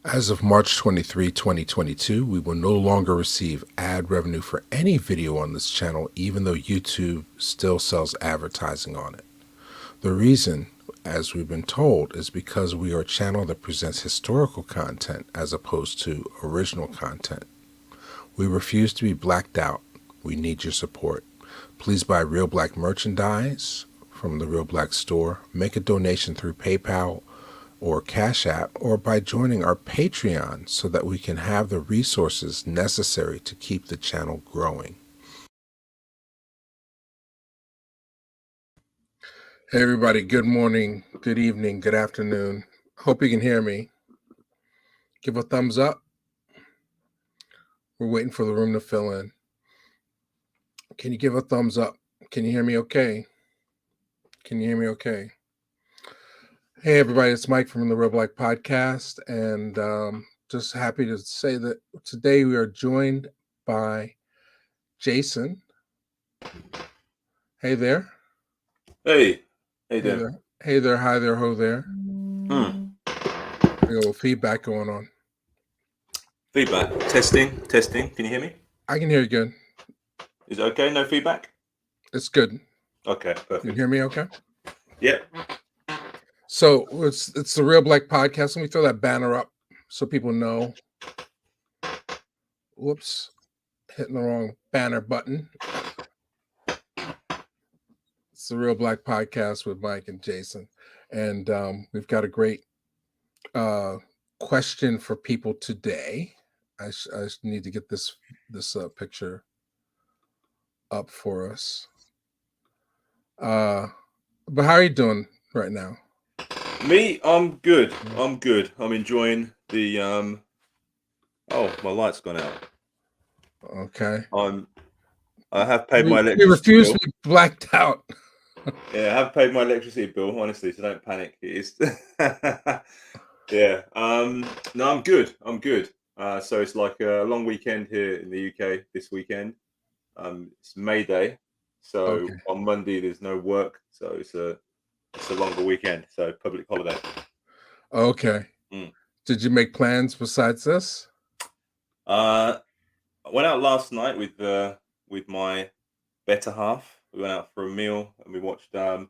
As of March 23, 2022, we will no longer receive ad revenue for any video on this channel, even though YouTube still sells advertising on it. The reason, as we've been told, is because we are a channel that presents historical content as opposed to original content. We refuse to be blacked out. We need your support. Please buy Reelblack merchandise from the Reelblack store, make a donation through PayPal or Cash App, or by joining our Patreon so that we can have the resources necessary to keep the channel growing. Hey everybody, good morning, good evening, good afternoon. Hope you can hear me. Give a thumbs up. We're waiting for the room to fill in. Can you give a thumbs up? Can you hear me okay? Can you hear me okay? Hey everybody, it's Mike from the Reelblack podcast, and just happy to say that today we are joined by Jason. Hey there. Hey Hey there. there. Hey there, hi there, ho there. Mm. We got a little feedback going on. Feedback. Testing. Can you hear me? I can hear you good. Is it okay? No feedback? It's good. Okay, You perfect. hear me okay? Yep. So it's the Reelblack podcast. Let me throw that banner up so people know. Whoops, hitting the wrong banner button. It's the Reelblack podcast with Mike and Jason, and we've got a great question for people today. I need to get this picture up for us. But how are you doing right now? Me, I'm good. I'm enjoying the oh, my light's gone out. Okay. I have paid my We electricity refuse bill. to be blacked out. Yeah, I have paid my electricity bill, honestly, so don't panic. It is yeah. No, I'm good. So it's like a long weekend here in the UK this weekend. It's May Day. So Okay. on Monday there's no work, so it's a longer weekend, so public holiday. Okay. Did you make plans besides this? I went out last night with my better half. We went out for a meal and we watched a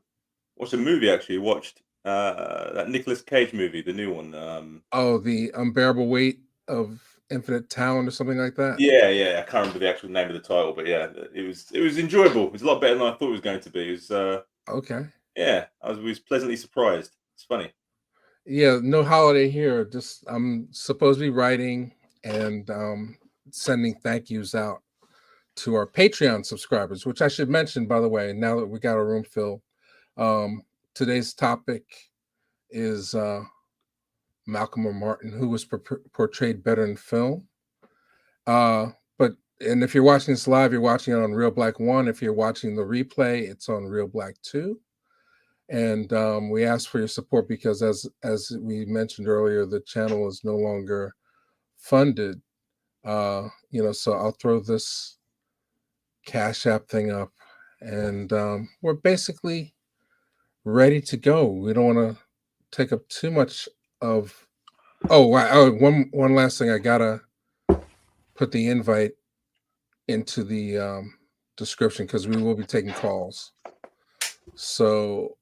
movie. Actually, watched that Nicolas Cage movie, the new one. Oh, the unbearable weight of infinite talent or something like that. Yeah. I can't remember the actual name of the title, but yeah, it was enjoyable. It was a lot better than I thought it was going to be. It was Okay. yeah, I was pleasantly surprised. It's funny. Yeah, no holiday here. Just I'm supposed to be writing and sending thank yous out to our Patreon subscribers, which I should mention, by the way, now that we got a room filled. Today's topic is Malcolm or Martin, who was portrayed better in film. And if you're watching this live, you're watching it on Reelblack 1. If you're watching the replay, it's on Reelblack 2. And we ask for your support because, as we mentioned earlier, the channel is no longer funded. So I'll throw this Cash App thing up, and we're basically ready to go. We don't want to take up too much of. Oh, wow! Oh, one last thing. I gotta put the invite into the description because we will be taking calls. So,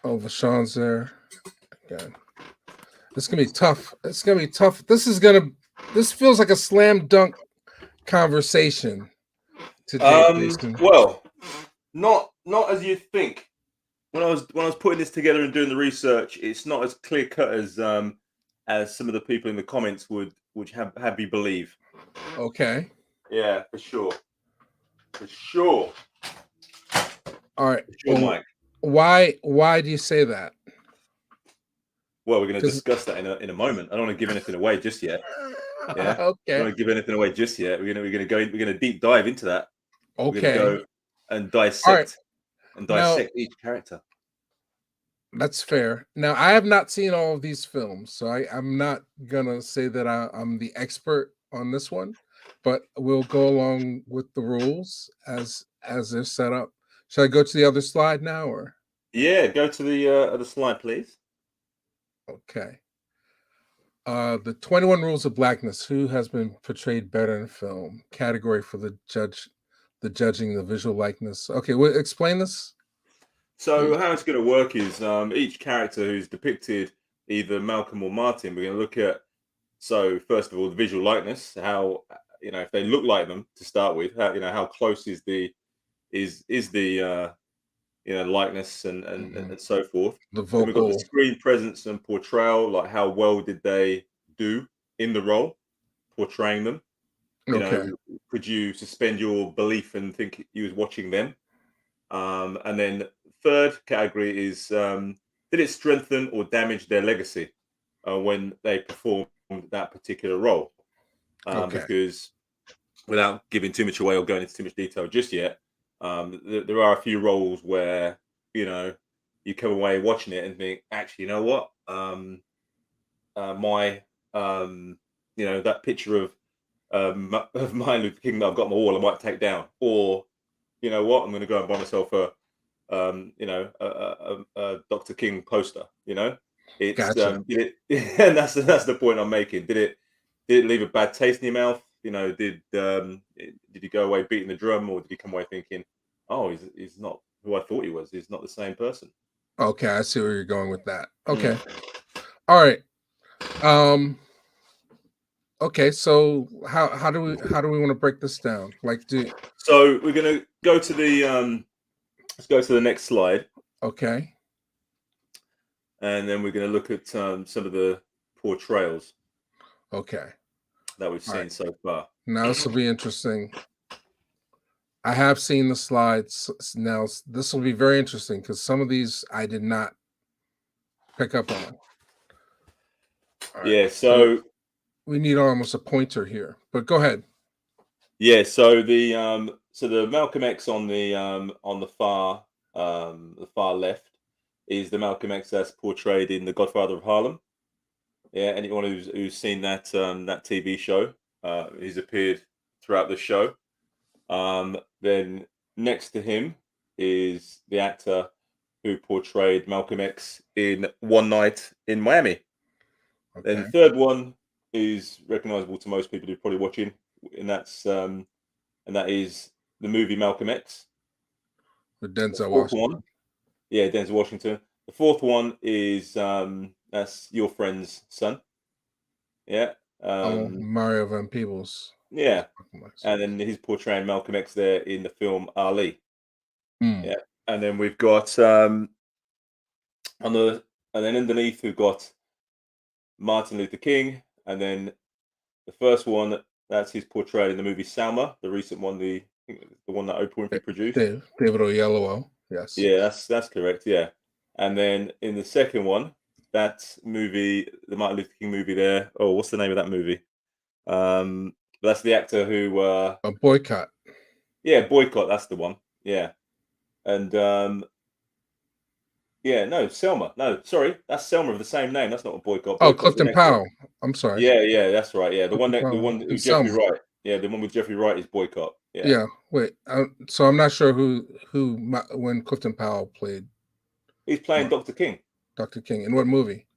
oh, Vashon's there. Okay. It's gonna be tough. It's gonna be tough. This feels like a slam dunk conversation today, Jason. Well, not as you think. When I was putting this together and doing the research, it's not as clear cut as some of the people in the comments would have you believe. Okay. Yeah, for sure. For sure. All right. For sure, Mike. Why do you say that? Well, we're going to discuss that in a moment. I don't want to give anything away just yet. Yeah. Okay. I don't want to give anything away just yet. We're going to deep dive into that. Okay. We're going to go and dissect each character. That's fair. Now, I have not seen all of these films, so I'm not gonna say that I'm the expert on this one, but we'll go along with the rules as they're set up. Should I go to the other slide now, or? Yeah, go to the slide, please. Okay. The 21 Rules of Blackness. Who has been portrayed better in film? Category for the judging, the visual likeness. Okay, well, explain this. So how it's going to work is each character who's depicted, either Malcolm or Martin, we're going to look at. So first of all, the visual likeness, how if they look like them to start with, how close is the likeness and so forth. The Then we've got the vocal. screen presence and portrayal, like how well did they do in the role, portraying them. Okay. Could you suspend your belief and think you was watching them? And then third category is did it strengthen or damage their legacy when they performed that particular role? Okay. Because without giving too much away or going into too much detail just yet, there are a few roles where you come away watching it and think, actually, you know what? My that picture of Martin Luther King that I've got on my wall, I might take down, or you know what? I'm going to go and buy myself a Dr. King poster. It's Gotcha. and that's the point I'm making. Did it leave a bad taste in your mouth? Did he go away beating the drum, or did he come away thinking, oh, he's not who I thought he was. He's not the same person. Okay, I see where you're going with that. Mm. Okay. All right. Okay, so how do we want to break this down? So we're gonna go to the let's go to the next slide, Okay. and then we're gonna look at some of the portrayals Okay. that we've All seen right. so far. Now this will be interesting. I have seen the slides. Now this will be very interesting because some of these I did not pick up on. All right. Yeah, so We need almost a pointer here, but go ahead. yeah, so the Malcolm X on the far left is the Malcolm X that's portrayed in The Godfather of Harlem. Yeah, anyone who's seen that TV show, he's appeared throughout the show. Then next to him is the actor who portrayed Malcolm X in One Night in Miami. Then Okay. the third one is recognizable to most people who are probably watching, and that is the movie Malcolm X. With The Denzel fourth Washington. one, yeah, Denzel Washington. The fourth one is that's your friend's son. Yeah. Mario Van Peebles. Yeah. And then he's portraying Malcolm X there in the film Ali. Mm. Yeah. And then we've got and then underneath we've got Martin Luther King, and then the first one that's his portrayal in the movie Selma, the recent one, the one that Oprah Winfrey produced. David Oyelowo. Yes. Yeah, that's correct. Yeah. And then in the second one, that movie, the Martin Luther King movie there. Oh, what's the name of that movie? That's the actor who A Boycott. yeah, Boycott, that's the one. Yeah. And yeah, no, Selma. No, sorry, that's Selma of the same name. That's not a Boycott. Oh, Boycott's the Clifton next one. Powell. I'm sorry. Yeah, that's right. Yeah, the Clifton the Powell one and with Jeffrey Selma. Wright. Yeah, the one with Jeffrey Wright is Boycott. Yeah. Yeah. Wait. So I'm not sure when Clifton Powell played He's playing Dr. King. Dr. King in what movie?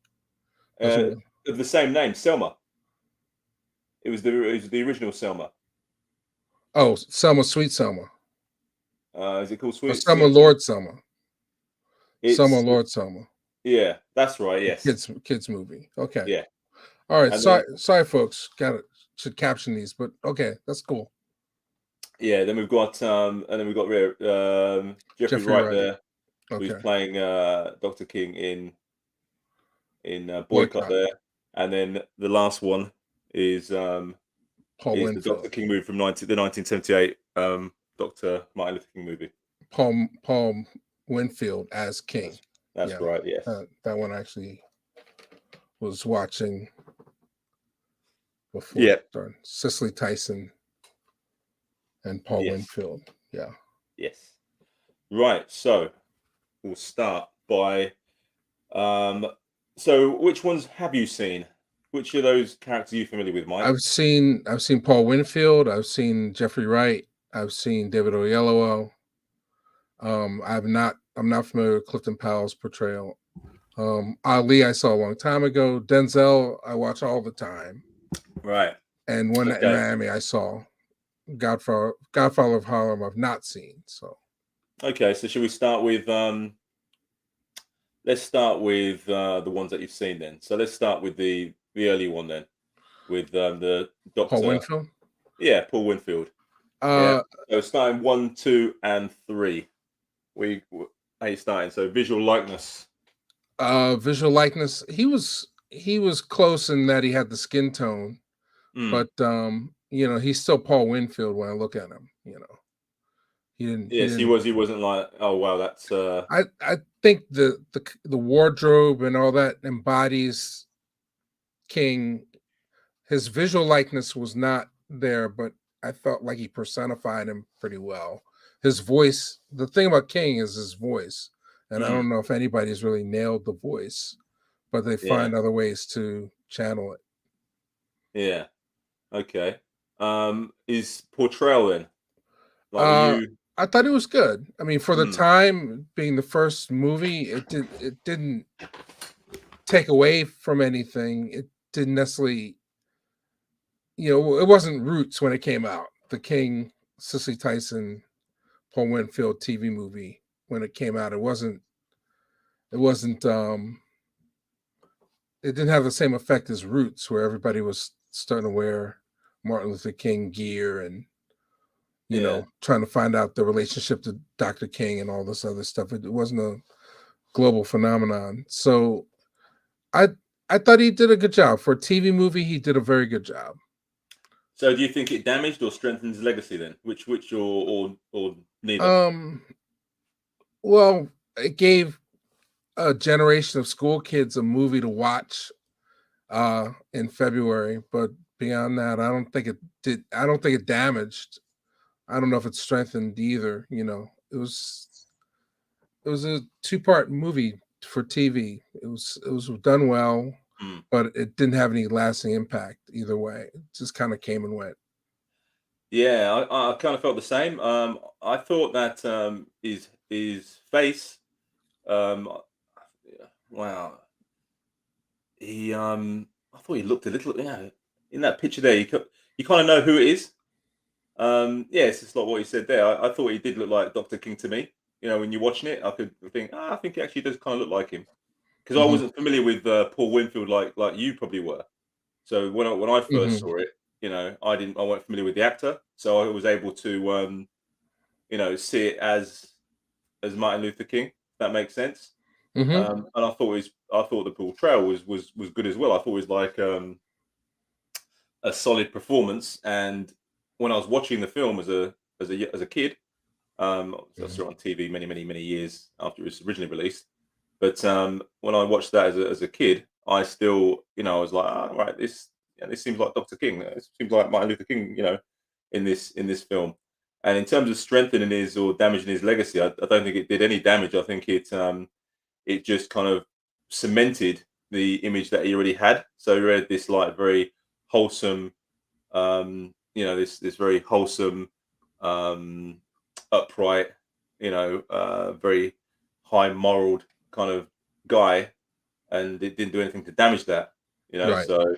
Of the same name, Selma. It was the original Selma. Oh, Selma, Sweet Selma. Is it called Sweet? Selma, Lord Selma. Selma, It's Lord Selma. yeah, that's right. Yes. Kids movie. Okay. Yeah. All right. And Sorry, folks. Should caption these, but okay, that's cool. yeah, then we've got Jeffrey Wright there, who's playing Dr.King in Boycott there, and then the last one is Paul the Winfield. Dr. King movie from the 1978 Dr. Martin Luther King movie. Paul Winfield as King. That's right. Yes. That one actually was watching before. Yeah. Cicely Tyson and Paul Winfield. Yeah. Yes. Right. So we'll start by so which ones have you seen? Which of those characters are you familiar with, Mike? I've seen Paul Winfield, I've seen Jeffrey Wright, I've seen David Oyelowo. I'm not familiar with Clifton Powell's portrayal. Ali, I saw a long time ago. Denzel, I watch all the time. Right. And One Night in Okay. Miami, I saw. Godfather of Harlem, I've not seen. So Okay. So should we start with let's start with the ones that you've seen then. So let's start with the early one then, with the Paul Doctor. Winfield. Yeah, Paul Winfield. Yeah. Uh, So starting 1, 2, and 3. How you starting? So visual likeness. Visual likeness. He was close in that he had the skin tone, Mm. but he's still Paul Winfield when I look at him. He didn't. He Yes, he didn't. was. He wasn't like, oh wow, that's I think the wardrobe and all that embodies King. His visual likeness was not there, but I felt like he personified him pretty well. His voice, the thing about King is his voice. And I mm, don't know if anybody's really nailed the voice, but they yeah, find other ways to channel it. yeah. Okay. Is portrayal then? Like, were Uh you? I thought it was good. I mean, for the Mm, time being the first movie, it didn't take away from anything. It didn't necessarily, it wasn't Roots when it came out. The King, Cicely Tyson, Paul Winfield TV movie when it came out. It wasn't it didn't have the same effect as Roots, where everybody was starting to wear Martin Luther King gear and yeah. trying to find out the relationship to Dr. King and all this other stuff. It wasn't a global phenomenon. So I I thought he did a good job. For a TV movie, he did a very good job. So, do you think it damaged or strengthened his legacy then? Which, or neither? Um well, it gave a generation of school kids a movie to watch in February, but beyond that, I don't think it damaged. I don't know if it strengthened either. It was a two-part movie for TV. It was done well, Mm. but it didn't have any lasting impact either way. It just kind of came and went. Yeah, I kind of felt the same. I thought that his face, um, wow, I thought he looked a little, yeah, in that picture there. You kind of know who it is. Yeah, it's just like what you said there. I thought he did look like Dr. King to me. When you're watching it, I could think, I think he actually does kind of look like him because I Hmm. wasn't familiar with Paul Winfield like you probably were. So when I first Hmm. saw it, I wasn't familiar with the actor, so I was able to see it as Martin Luther King. If that makes sense. Hmm. And I thought the portrayal was good as well. I thought it was like a solid performance. And when I was watching the film as a kid, I Hmm. saw it on TV many years after it was originally released. But when I watched that as a kid, I still, I was like, right, this seems like Dr. King. It seems like Martin Luther King, in this film. And in terms of strengthening his or damaging his legacy, I don't think it did any damage. I think it just kind of cemented the image that he already had. So he had this like very wholesome, this very wholesome, um, upright, very high moral kind of guy, and it didn't do anything to damage that. Right. So if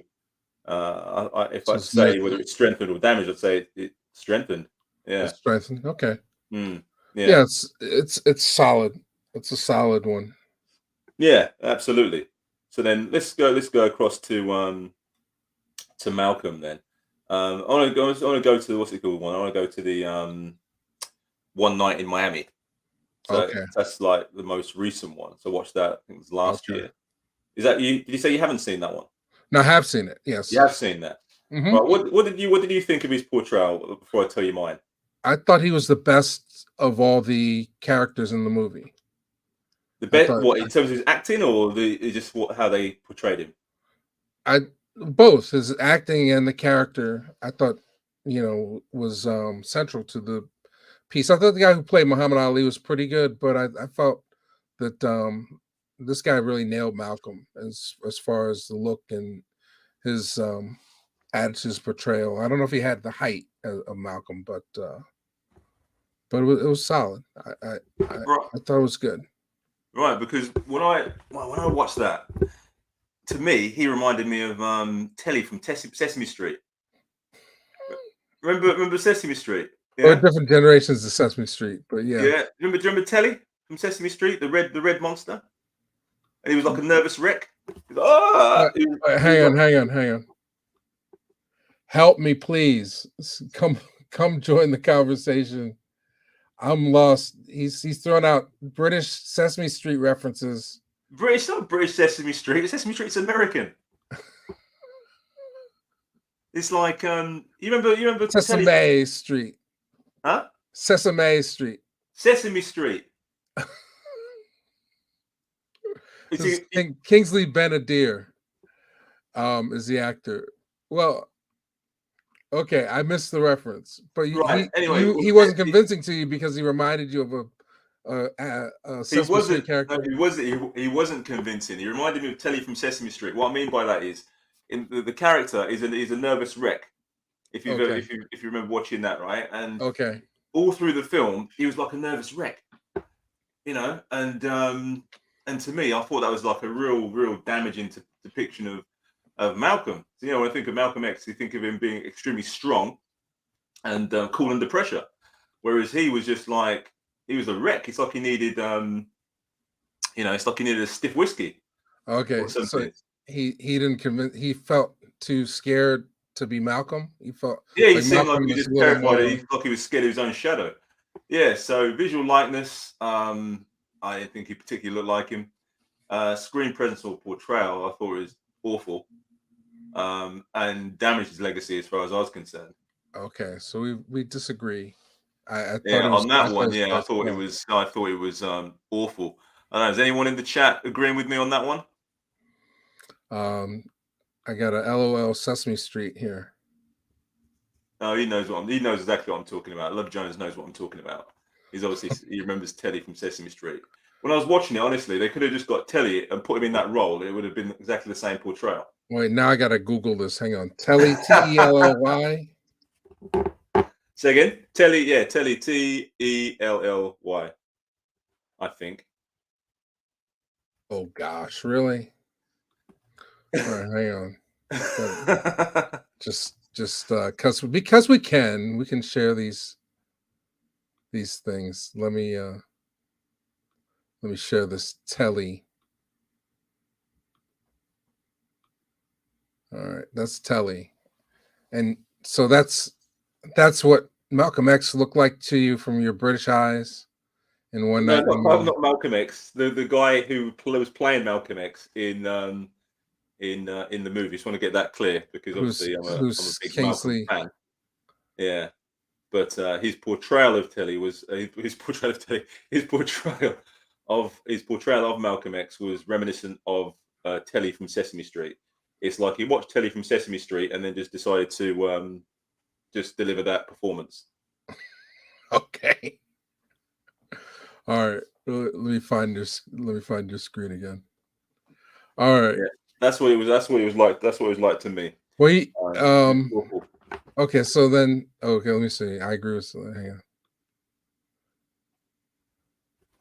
I So had to say whether it's strengthened or damaged, I'd say it strengthened. Yeah. it's strengthened. Okay. Mm. Yeah. Yeah, it's solid. It's a solid one. Yeah. Absolutely. So then let's go across to Malcolm then. I want to go to what's it called one. I want to go to the One Night in Miami. So Okay. that's like the most recent one. So watch that. I think it was last Okay. year. Is that you? Did you say you haven't seen that one? Now I have seen it. You Yes. have seen that. Hmm. Right. What did you think of his portrayal before I tell you mine? I thought he was the best of all the characters in the movie. The I bet thought what in terms of his acting or just how they portrayed him? I both his acting and the character. I thought was central to the piece. I thought the guy who played Muhammad Ali was pretty good, but I felt that this guy really nailed Malcolm as far as the look and his attitude's portrayal. I don't know if he had the height of Malcolm, but it was solid. I Right. I thought it was good. Right, because when I watched that, to me, he reminded me of Telly from Sesame Street. Remember Sesame Street? Or Yeah, different generations of Sesame Street, but yeah. yeah. Do you remember Telly from Sesame Street, the red monster? And he was like a nervous wreck. He's like, ah! He was like, Hang on. Help me, please. Come join the conversation. I'm lost. He's throwing out British Sesame Street references. British, not British Sesame Street. Sesame Street's American. It's like you remember Telly? Sesame Street. Huh? Sesame Street. Sesame Street. This is Kingsley Ben-Adir is the actor. Well, okay, I missed the reference, but Right. Anyway, he wasn't convincing to you because he reminded you of a he Sesame Street wasn't. character. No, he wasn't convincing. He reminded me of Telly from Sesame Street. What I mean by that is, in the character is a nervous wreck. If you Okay. if you remember watching that, right? And Okay. all through the film, he was like a nervous wreck, you know. And to me, I thought that was like a real damaging depiction of Malcolm. So, you know, when I think of Malcolm X, you think of him being extremely strong and cool under pressure, whereas he was just like he was a wreck. It's like he needed, you know, it's like he needed a stiff whiskey. Okay. Or So something. he didn't convince. He felt too scared to be Malcolm. He felt Yeah, he like seemed like Malcolm he was was a just little terrified. more. He like he was scared of his own shadow. Yeah. So visual likeness, I didn't think he particularly looked like him. Screen presence or portrayal, I thought it was awful, and damaged his legacy as far as I was concerned. Okay, so we disagree. I thought Yeah, it was. on I that thought it one, was yeah, quite strong. I thought it was awful. I don't know, is anyone in the chat agreeing with me on that one? I got a LOL Sesame Street here. Oh, he knows exactly what I'm talking about. Love Jones knows what I'm talking about. He remembers Telly from Sesame Street. When I was watching it, honestly, they could have just got Telly and put him in that role. It would have been exactly the same portrayal. Wait, now I gotta Google this. Hang on, Telly Telly. Say again, Telly, yeah, Telly Tellly, I think. Oh gosh, really? All right, hang on. Just because we can share these things. Let me share this Telly. All right, that's Telly, and so that's what Malcolm X looked like to you from your British eyes in One No, Night in Miami. not Malcolm X. The guy who was playing Malcolm X in the movie. Just want to get that clear because obviously I'm a big Kingsley. Malcolm fan. Yeah, but his portrayal of Telly was his portrayal of Malcolm X was reminiscent of Telly from Sesame Street. It's like he watched Telly from Sesame Street and then just decided to just deliver that performance. Okay. All right. Let me find your screen again. All right. Yeah, that's what it was. That's what it was like. That's what it was like to me. Wait. Okay. So then, okay. Let me see. I agree with. Hang on.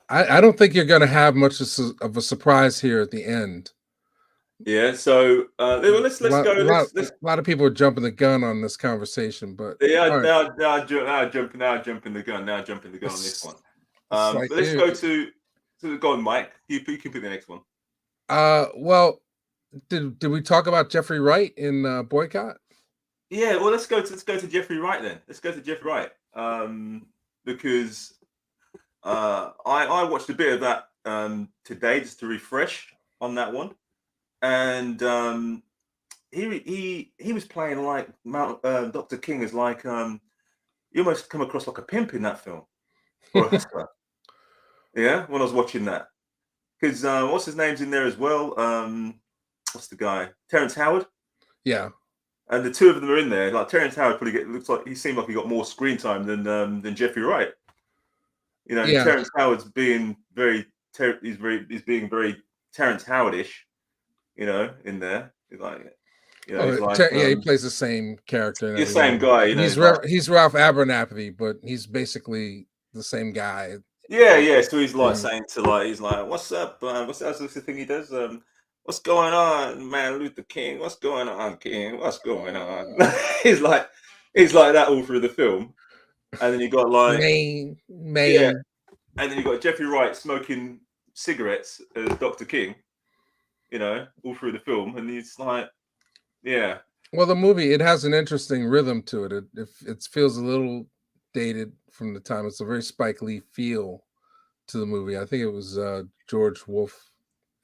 I don't think you're going to have much of a surprise here at the end. Yeah. So let's go. A lot of people are jumping the gun on this conversation, but yeah, now jumping the gun on this one. Like, but let's go to go on, Mike. You can pick the next one. Well, did we talk about Jeffrey Wright in Boycott? Yeah, well, let's go to Jeffrey Wright then. Let's go to Jeffrey Wright because I watched a bit of that today just to refresh on that one, and he was playing like Dr. King as like you almost come across like a pimp in that film or a hustler. Yeah, when I was watching that, because what's his name's in there as well? What's the guy? Terrence Howard. Yeah. And the two of them are in there. Like Terrence Howard looks like he seemed like he got more screen time than Jeffrey Wright. You know, Yeah. Terrence Howard's being he's being very Terrence Howard-ish. You know, in there, he's like, you know, he plays the same character. The same guy. You know, he's Ralph Abernathy, but he's basically the same guy Yeah. So he's like Mhm. saying to like, he's like, "What's up? What's the thing he does? What's going on, man, Luther King? What's going on, King? What's going on?" he's like, he's like that all through the film, and then you got like, Maine, yeah, Maine. and then you got Jeffrey Wright smoking cigarettes as Dr. King, all through the film, and he's like, yeah, Well, the movie, it has an interesting rhythm to it. It feels a little dated from the time. It's a very Spike Lee feel to the movie. I think it was George Wolfe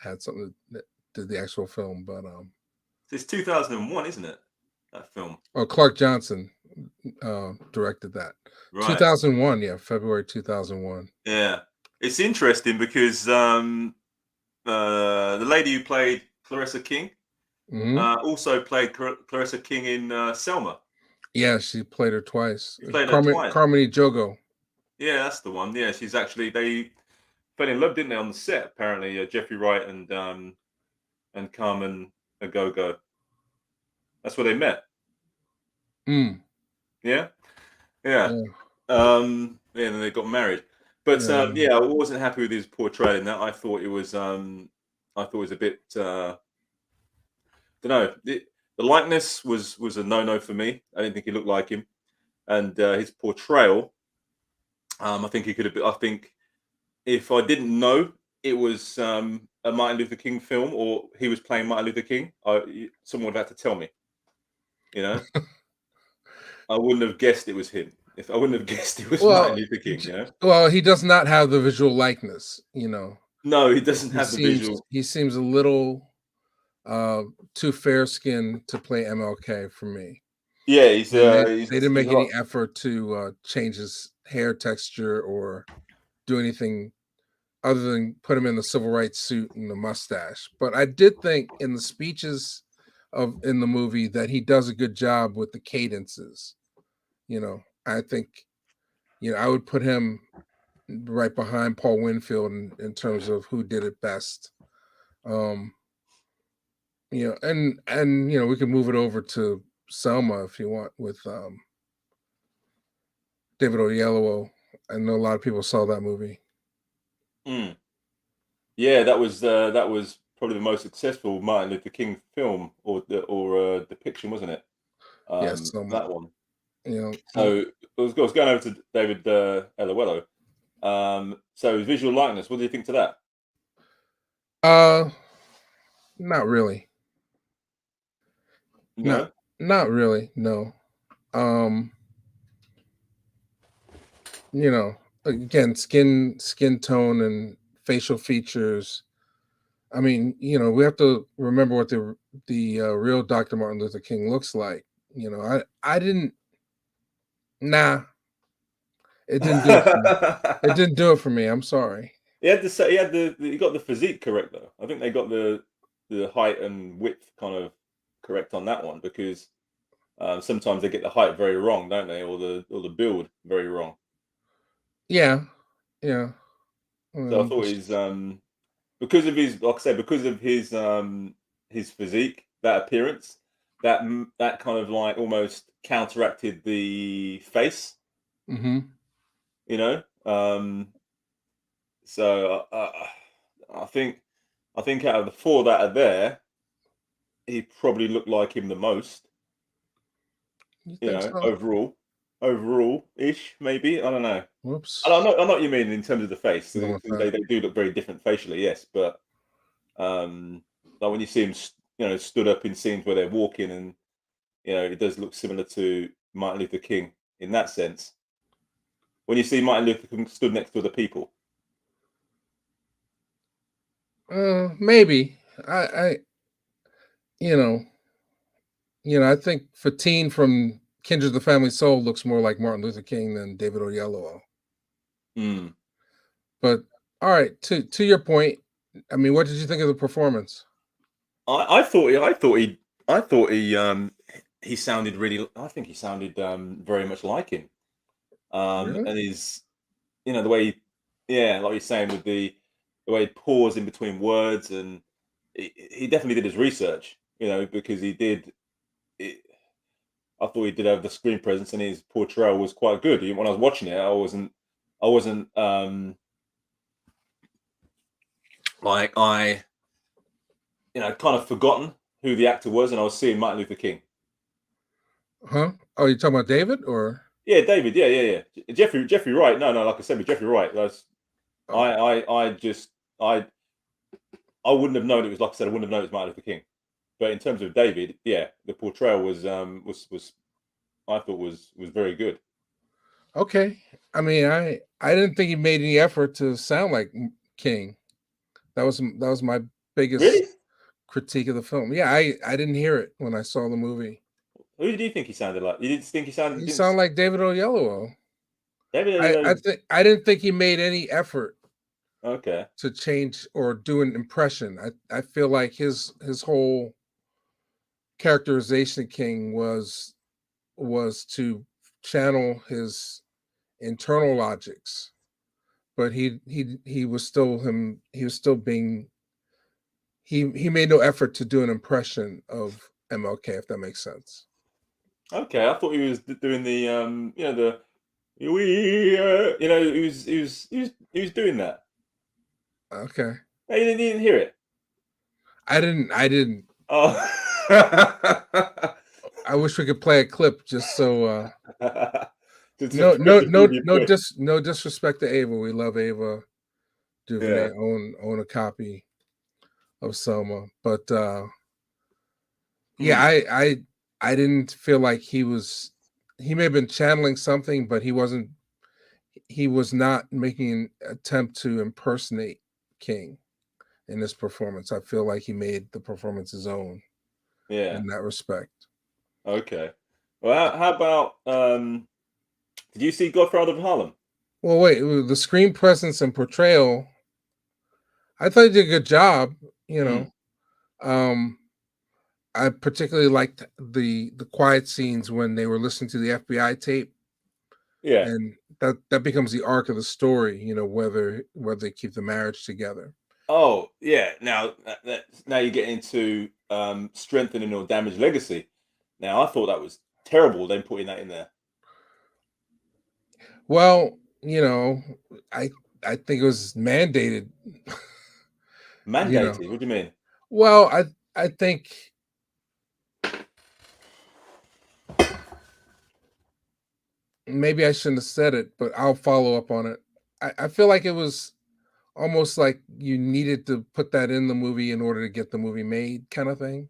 had something that did the actual film, but it's 2001, isn't it? That film, oh, Clark Johnson directed that. right? 2001, yeah, February 2001. Yeah, it's interesting because the lady who played Clarissa King Hmm. also played Clarissa King in Selma. Yeah, she played her twice. He played her twice. Carmony Jogo. Yeah, that's the one. Yeah, she's actually they fell in love, didn't they, on the set? Apparently, Jeffrey Wright and Carmen Agogo. That's where they met. Mm, Yeah, yeah, yeah, yeah. And then they got married. But yeah. yeah, I wasn't happy with his portrayal in that. I thought it was a bit. Don't know. The likeness was a no no for me. I didn't think he looked like him, and his portrayal. I think he could have. I think if I didn't know it was a Martin Luther King film or he was playing Martin Luther King, someone would have to tell me. You know, I wouldn't have guessed it was him. If I wouldn't have guessed it was Martin Well, Luther King, you know. well, he does not have the visual likeness. You know, No, he doesn't he have the seems visual. he seems a little uh, too fair skinned to play MLK for me. Yeah, And he's they didn't he's make a any lot. effort to change his hair texture or do anything other than put him in the civil rights suit and the mustache. But I did think in the speeches of in the movie that he does a good job with the cadences. You know, I think I would put him right behind Paul Winfield in terms of who did it best. Um, and we can move it over to Selma if you want with David Oyelowo. I know a lot of people saw that movie. Mm. Yeah, that was probably the most successful Martin Luther King film or depiction, wasn't it? Yes, That one. you So I was going over to David Oyelowo. So his visual likeness. What do you think to that? uh, not really, not No. not really. No, um, you know, again, skin tone and facial features. I mean, we have to remember what the real Dr. Martin Luther King looks like. I didn't. Nah, it didn't do it for me. It didn't do it for me. I'm sorry. He got the physique correct though. I think they got the height and width kind of correct on that one because sometimes they get the height very wrong, don't they, or the build very wrong. Yeah, yeah. So I Um, thought because of his, like I said, because of his physique, that appearance, that kind of like almost counteracted the face, mhm. you know. So I think out of the four that are there, he probably looked like him the most, You think so? overall ish maybe. I don't know. Whoops. I know what you mean in terms of the face. Hold on 'Cause with that. they do look very different facially, yes, but like when you see him, stood up in scenes where they're walking, and it does look similar to Martin Luther King in that sense. When you see Martin Luther King stood next to other people, Maybe. I you know, I think Fatine from Kindred the Family Soul looks more like Martin Luther King than David Oyelowo. mm, But all right, to your point, I mean, what did you think of the performance? I thought he sounded really. I think he sounded very much like him. Really? And the way, yeah, like you're saying with the way he paused in between words, and he definitely did his research, because he did. It, I thought he did have the screen presence, and his portrayal was quite good. When I was watching it, I wasn't. like kind of forgotten who the actor was, and I was seeing Martin Luther King. Huh? Oh, you talking about David or? Yeah, David. Yeah, yeah, yeah. Jeffrey Wright. No, no. Like I said, with Jeffrey Wright. That's Oh, I just I wouldn't have known it was, like I said. I wouldn't have known it was Martin Luther King. But in terms of David, yeah, the portrayal was I thought was very good. okay. I mean, I didn't think he made any effort to sound like King. That was my biggest Really? critique of the film. Yeah, I didn't hear it when I saw the movie. Who did you think he sounded like? You didn't think he sounded? He Didn't sounded like David Oyelowo. David? I didn't think he made any effort Okay. to change or do an impression. I feel like his whole characterization of King was to channel his internal logics, but he was still him. He was still being he made no effort to do an impression of MLK, if that makes sense. Okay. I thought he was doing the the he was doing that. Okay, No, you didn't hear it. I didn't. Oh. I wish we could play a clip just so. to No, no, prove no, your point. no disrespect to Ava. We love Ava DuVernay. Yeah. Own a copy of Selma, but yeah, Hmm. I didn't feel like he was. He may have been channeling something, but he wasn't. He was not making an attempt to impersonate King in this performance. I feel like he made the performance his own Yeah. in that respect. Okay. Well, how about did you see Godfather of Harlem? Well, wait, the screen presence and portrayal. I thought he did a good job. You Hmm. know, um, I particularly liked the quiet scenes when they were listening to the FBI tape, Yeah. and that becomes the arc of the story. You know, whether they keep the marriage together. Oh, yeah. Now, now you get into strengthening or damaged legacy. Now, I thought that was terrible. Them putting that in there. Well, you know, I I think it was mandated. You know, Mandated. What do you mean? well, I think maybe I shouldn't have said it, but I'll follow up on it. I feel like it was almost like you needed to put that in the movie in order to get the movie made, kind of thing.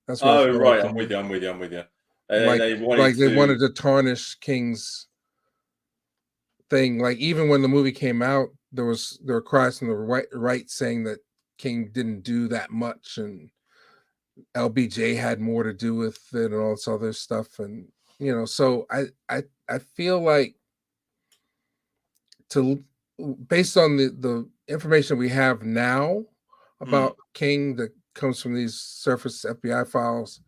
That's what it Oh, felt like right. to I'm with me. you. I'm with you. I'm with you. Like They wanted like they to. wanted to tarnish King's thing. Like even when the movie came out, there were cries from the right saying that King didn't do that much, and LBJ had more to do with it, and all this other stuff. And so I feel like to based on the information we have now Hmm, about King that comes from these surface FBI files,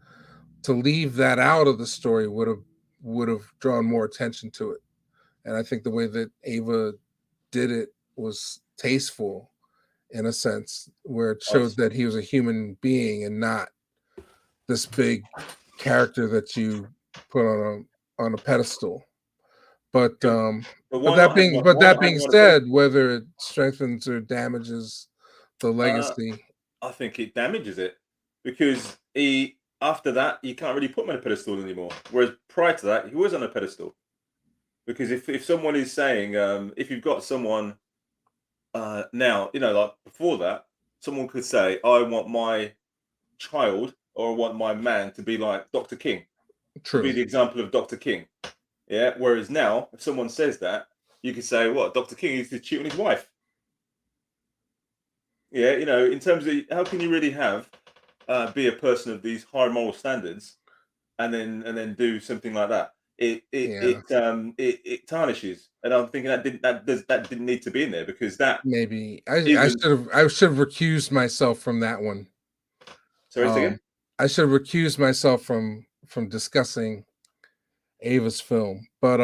to leave that out of the story would have drawn more attention to it. And I think the way that Ava did it was tasteful in a sense, where it I showed that he was a human being and not this big character that you put on a pedestal. But yeah, but why not have why that not have being him on a pedestal? said, whether it strengthens or damages the Uh, legacy, I think it damages it because he after that you can't really put him on a pedestal anymore. Whereas prior to that, he was on a pedestal because if someone is saying if you've got someone now like before that, someone could say I want my child or I want my man to be like Dr. King, to be true. the example of Dr. King. Yeah. Whereas now, if someone says that, you could say, "What? Dr. King is to cheat on his wife." Yeah. In terms of how can you really have be a person of these high moral standards and then do something like that? Yeah, It tarnishes, and I'm thinking that didn't need to be in there because that maybe isn't. I should have recused myself from that one. Sorry, say again. I should have recused myself from discussing Ava's film. But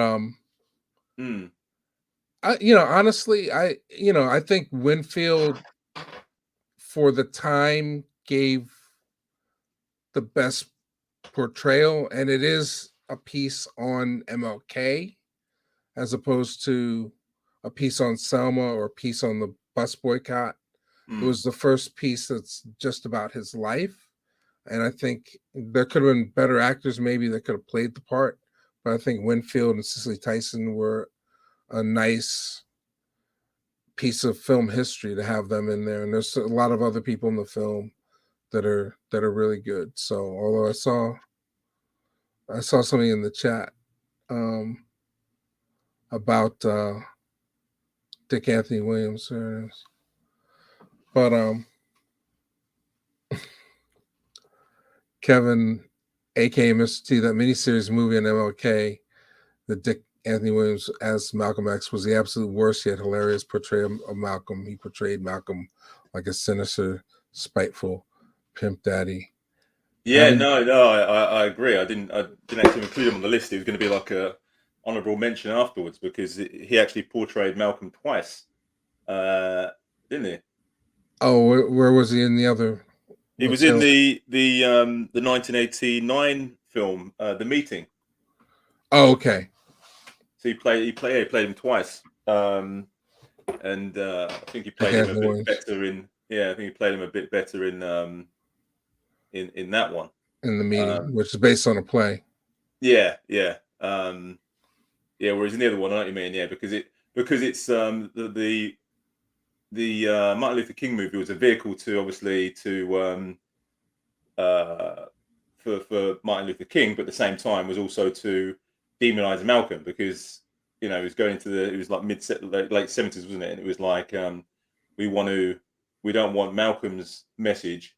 Hmm. honestly, I think Winfield for the time gave the best portrayal, and it is a piece on MLK as opposed to a piece on Selma or a piece on the bus boycott. It was the first piece that's just about his life, and I think there could have been better actors maybe that could have played the part, but I think Winfield and Cicely Tyson were a nice piece of film history to have them in there, and there's a lot of other people in the film that are really good. So although I saw something in the chat about Dick Anthony Williams, but Kevin, aka Mr. T, that miniseries movie on MLK, the Dick Anthony Williams as Malcolm X was the absolute worst yet hilarious portrayal of Malcolm. He portrayed Malcolm like a sinister, spiteful pimp daddy. Yeah, I agree. I didn't actually include him on the list. It was going to be like a honorable mention afterwards because he actually portrayed Malcolm twice, didn't he? Oh, where was he in the other? He was in the 1989 film, The Meeting. Oh, okay. So he played him twice, and I think he played him a bit better in. Yeah, I think he played him a bit better in that one. In The Meeting, which is based on a play. Yeah. Whereas in the other one, I know what you mean. Yeah, because it's the Martin Luther King movie was a vehicle to obviously for Martin Luther King, but at the same time was also to demonize Malcolm because he was going into it was like late 70s, wasn't it? And it was like we don't want Malcolm's message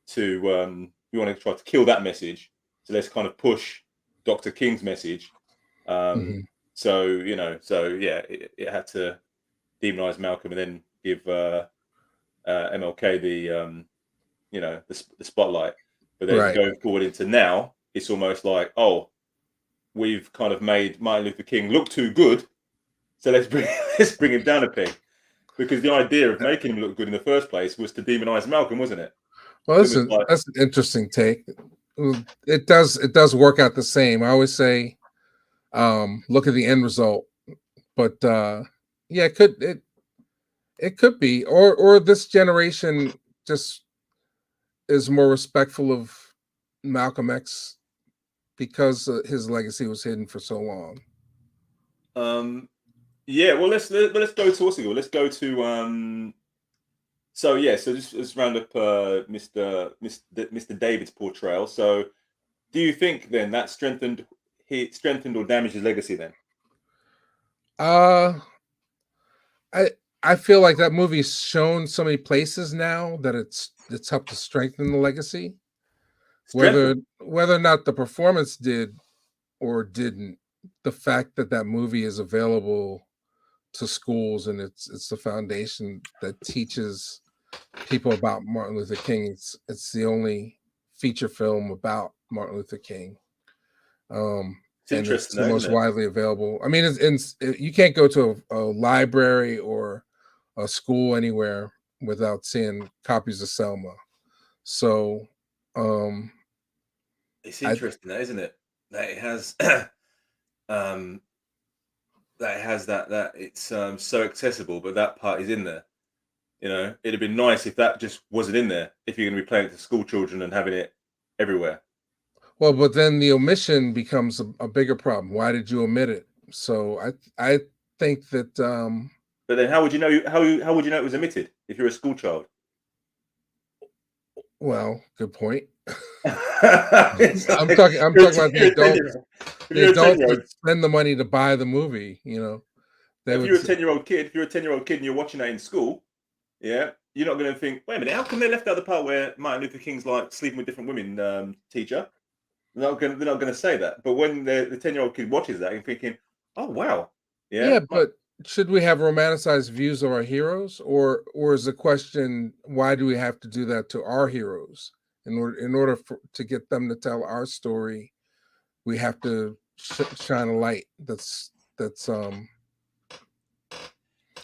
to we want to try to kill that message, so let's kind of push Dr. King's message. So it had to demonize Malcolm and then give MLK the spotlight. But then going forward into now, it's almost like, oh, we've kind of made Martin Luther King look too good, so let's bring him down a peg. Because the idea of making him look good in the first place was to demonize Malcolm, wasn't it? Well, that's an interesting take. It does work out the same. I always say, look at the end result. But yeah, it could be, or this generation just is more respectful of Malcolm X because his legacy was hidden for so long. Yeah, well, let's go to what's it called? Let's go to so just round up Mr. David's portrayal. So, do you think then that strengthened or damaged his legacy then? I feel like that movie's shown so many places now that it's helped to strengthen the legacy. Whether or not the performance did or didn't, the fact that movie is available to schools and it's the foundation that teaches people about Martin Luther King. It's the only feature film about Martin Luther King. And it's the most widely available. I mean, you can't go to a library or a school anywhere without seeing copies of Selma. So it's interesting, isn't it? That it has that it's so accessible, but that part is in there. It'd have been nice if that just wasn't in there. If you're going to be playing it to school children and having it everywhere. Well, but then the omission becomes a bigger problem. Why did you omit it? So I think that. But then, how would you know? How would you know it was omitted if you're a school child? Well, good point. I'm talking about the adults. The adults that spend the money to buy the movie. If you're a 10-year-old kid, and you're watching that in school, yeah, you're not going to think, wait a minute, how come they left out the part where Martin Luther King's like sleeping with different women, teacher? They're not going to say that. But when the 10-year-old kid watches that, you're thinking, oh wow, yeah. But should we have romanticized views of our heroes, or is the question, why do we have to do that to our heroes? In order to get them to tell our story, we have to shine a light.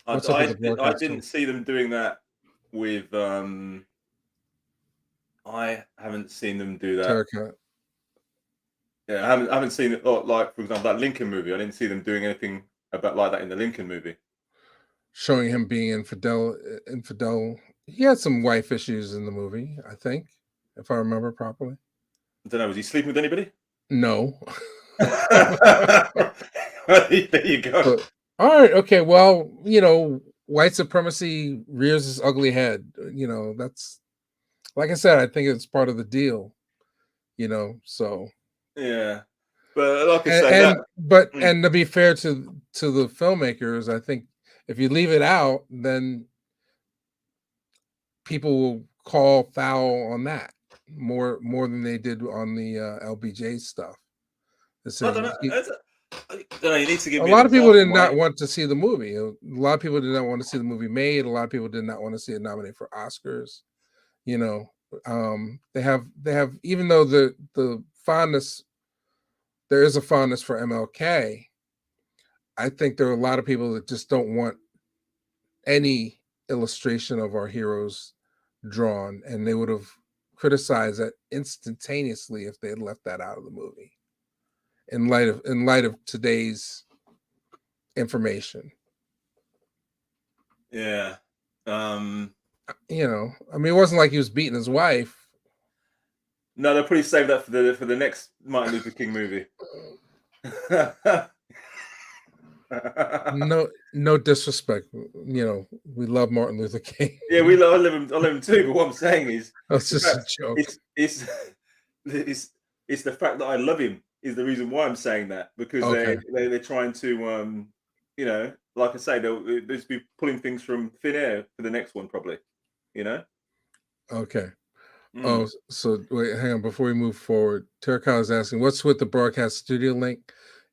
I didn't see them doing that with. I haven't seen them do that. Terracotta. Yeah, I haven't seen it. Like, for example, that Lincoln movie. I didn't see them doing anything about like that in the Lincoln movie. Showing him being infidel He had some wife issues in the movie, I think, if I remember properly. I don't know. Was he sleeping with anybody? No. There you go. But all right, okay. Well, white supremacy rears its ugly head. That's like I said, I think it's part of the deal, so Yeah, but like I and, say, that. and but Mm. and to be fair to the filmmakers, I think if you leave it out, then people will call foul on that more than they did on the LBJ stuff. They I say don't know. I don't know. You need to give a me an lot of people example, did not Mike. want to see the movie. A lot of people did not want to see the movie made. A lot of people did not want to see it nominated for Oscars. You know, they have even though the fondness there is a fondness for MLK. I think there are a lot of people that just don't want any illustration of our heroes drawn, and they would have criticized that instantaneously if they had left that out of the movie. In light of today's information, Yeah. Um, I mean, it wasn't like he was beating his wife. no, they'll probably save that for the next Martin Luther King movie. No disrespect. We love Martin Luther King. Yeah, I love him too. But what I'm saying is, That's it's the just a fact, joke. it's it's the fact that I love him is the reason why I'm saying that, because Okay. they're trying to like I say, they'll just be pulling things from thin air for the next one probably. You know. Okay. Mm. Oh, so wait, hang on. Before we move forward, Terracotta is asking, "What's with the broadcast studio link?"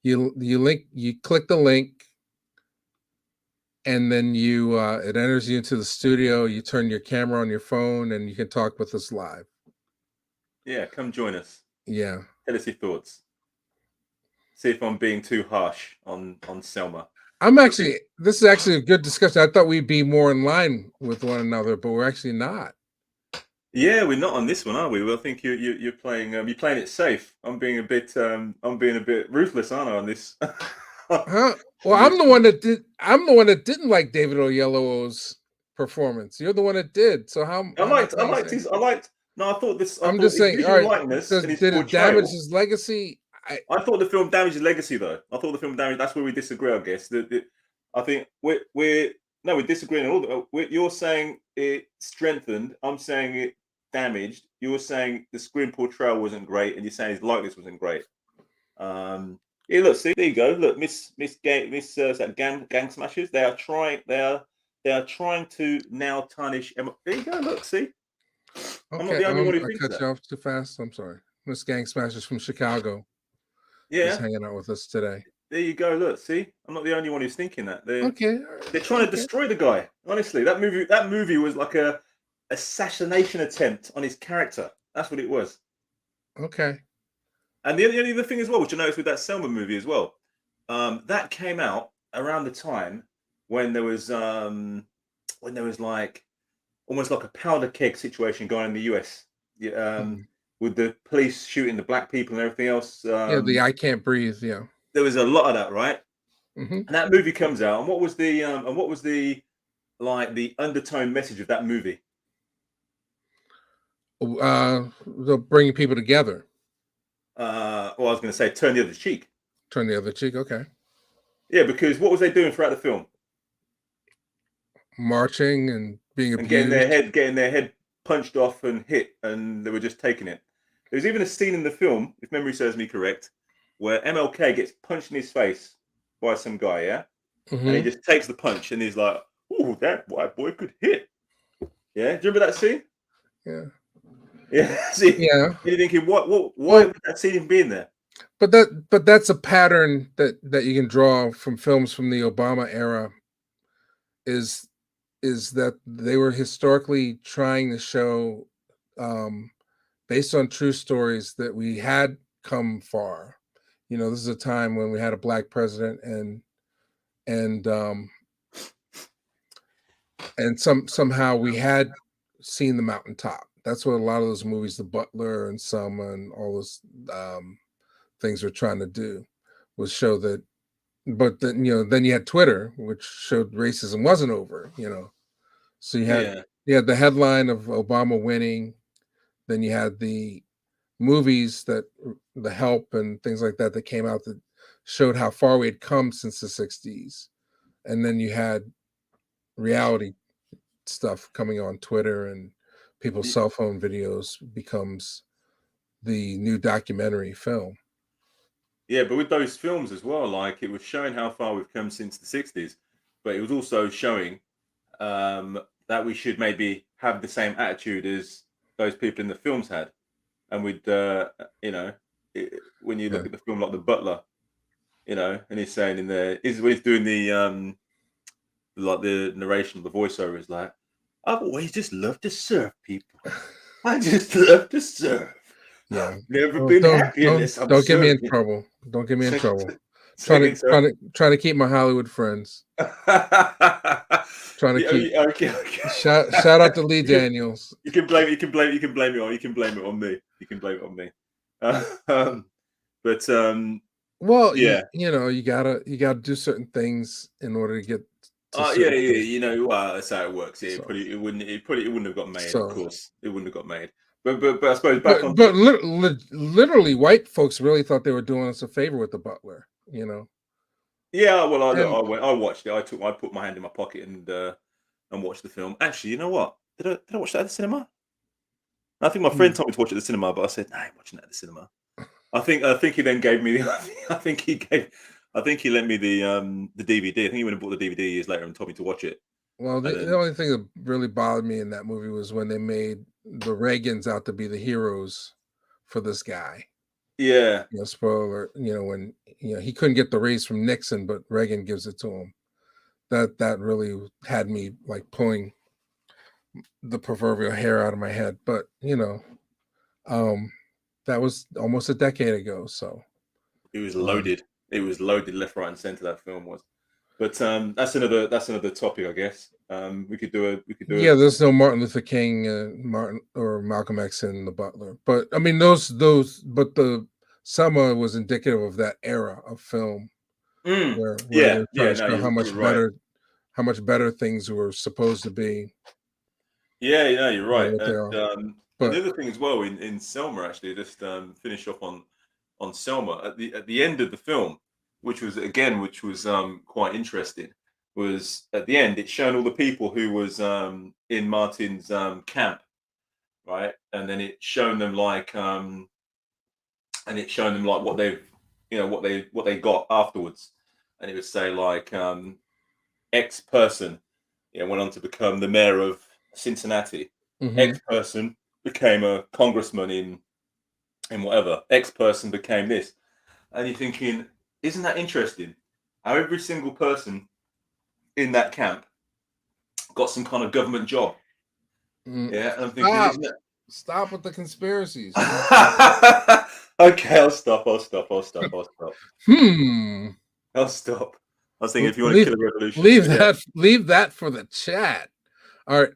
You click the link, and then it enters you into the studio. You turn your camera on your phone, and you can talk with us live. Yeah, come join us. Yeah, Tell us your thoughts. See if I'm being too harsh on Selma. This is actually a good discussion. I thought we'd be more in line with one another, but we're actually not. Yeah, we're not on this one, are we? Well, I think you're playing it safe. I'm being a bit ruthless, aren't I, on this? Huh? Well, On this I'm the one. one that did. I'm the one that didn't like David Oyelowo's performance. You're the one that did. So how I can you liked say? his, I liked. No, I I'm thought just his saying. All visual right. likeness and his Did it damage portrayal. his legacy? I thought the film damaged his legacy, though. I thought the film damaged. That's where we disagree, I guess. I think we're no, we're disagreeing on all. You're saying it strengthened. I'm saying it damaged. You're saying the screen portrayal wasn't great, and you're saying his likeness wasn't great. Yeah, look, see, there you go. Look, is that gang smashers. They are trying to now tarnish. There you go. Look, see, I'm not Okay. the only one who I thinks cut that. you off too fast. I'm sorry. Miss Gang Smashers from Chicago is Yeah, hanging out with us today. there you go. Look, see, I'm not the only one who's thinking that. Okay. They're trying to Okay. destroy the guy. Honestly, that movie was like a assassination attempt on his character. That's what it was. Okay. And the only other thing as well, which I noticed with that Selma movie as well, that came out around the time when when there was like almost like a powder keg situation going on in the US, yeah, Mhm. with the police shooting the black people and everything else. Yeah. The I Can't Breathe. Yeah. There was a lot of that, right? Hmm. And that movie comes out, and what was the like the undertone message of that movie? They're bringing people together. Well, I was going to say turn the other cheek. Turn the other cheek. Okay. Yeah, because what was they doing throughout the film? Marching and being And abused. getting their head punched off and hit, and they were just taking it. There was even a scene in the film, if memory serves me correct, where MLK gets punched in his face by some guy, yeah, and he Hmm. just takes the punch, and he's like, "Ooh, that white boy could hit." Yeah, do you remember that scene? Yeah. Yeah. See, Yeah. you're thinking, why Well, would that scene even be in there? but that's a pattern that you can draw from films from the Obama era. Is is that they were historically trying to show, um, based on true stories, that we had come far. This is a time when we had a black president, and somehow we had seen the mountaintop. That's what a lot of those movies, the Butler and Selma and all those things were trying to do, was show that. But then you had Twitter, which showed racism wasn't over. So you had Yeah. you had the headline of Obama winning, then you had the movies that The Help and things like that that came out that showed how far we had come since the 60s. And then you had reality stuff coming on Twitter, and people's Y- cell phone videos becomes the new documentary film. Yeah, but with those films as well, like it was showing how far we've come since the 60s, but it was also showing that we should maybe have the same attitude as those people in the films had. And with, you know, when you Yeah. look at the film like The Butler, and he's saying in there, is when he's doing the like the narration, the voiceover is like, I've always just loved to serve people. I just love to serve. Yeah. I've never Oh, been don't happy don't unless I'm don't get me in serving. trouble. Don't get me in Say, trouble. say again, sir. Trying to keep my Hollywood friends. Trying to Yeah, keep okay, okay. shout out to Lee you can Daniels. you can blame you can blame it on me. You can blame it on me. Um, but Well, yeah. you know, you gotta do certain things in order to get to Yeah, certain yeah, places. well, that's how it works. Yeah, So it wouldn't have got made, of so course. It wouldn't have got made. But I suppose back onto but literally white folks really thought they were doing us a favor with the Butler, you know. yeah, well, And I watched it. I put my hand in my pocket and watched the film. Actually, you know what? Did I watch that at the cinema? I think my friend mm, told me to watch it at the cinema, but I said, "No, I ain't watching that at the cinema." I think he then gave me the I think he lent me the DVD. I think he went and bought the DVD years later and told me to watch it. well, And the then only thing that really bothered me in that movie was when they made the Reagans out to be the heroes for this guy. yeah, You know, spoiler, you know, when he couldn't get the raise from Nixon, but Reagan gives it to him. That really had me like pulling the proverbial hair out of my head. But um, that was almost a decade ago. So it was um, loaded. It was loaded left, right, and center. That film was. But that's another topic, I guess. We could do yeah, there's no Martin Luther King, Martin or Malcolm X in The Butler, but I mean but the Selma was indicative of that era of film where Yeah, they're trying yeah. to No, show you're right. how much better things were supposed to be Yeah, yeah, you're than right. what they are. And But the other thing as well in Selma, actually, just finish off on Selma at the end of the film, which was quite interesting, was at the end it's shown all the people who was in Martin's camp, right? And then it's shown them like what they've what they got afterwards, and it would say like X person, went on to become the mayor of Cincinnati. mhm. X person became a congressman in whatever. X person became this, and you're thinking, isn't that interesting? How every single person in that camp got some kind of government job. Yeah, and I'm thinking, Stop. isn't it? Stop with the conspiracies. Okay, I'll stop. Hmm. I'll stop. I was thinking if you want to Leave kill a revolution, but yeah. leave that for the chat. All right.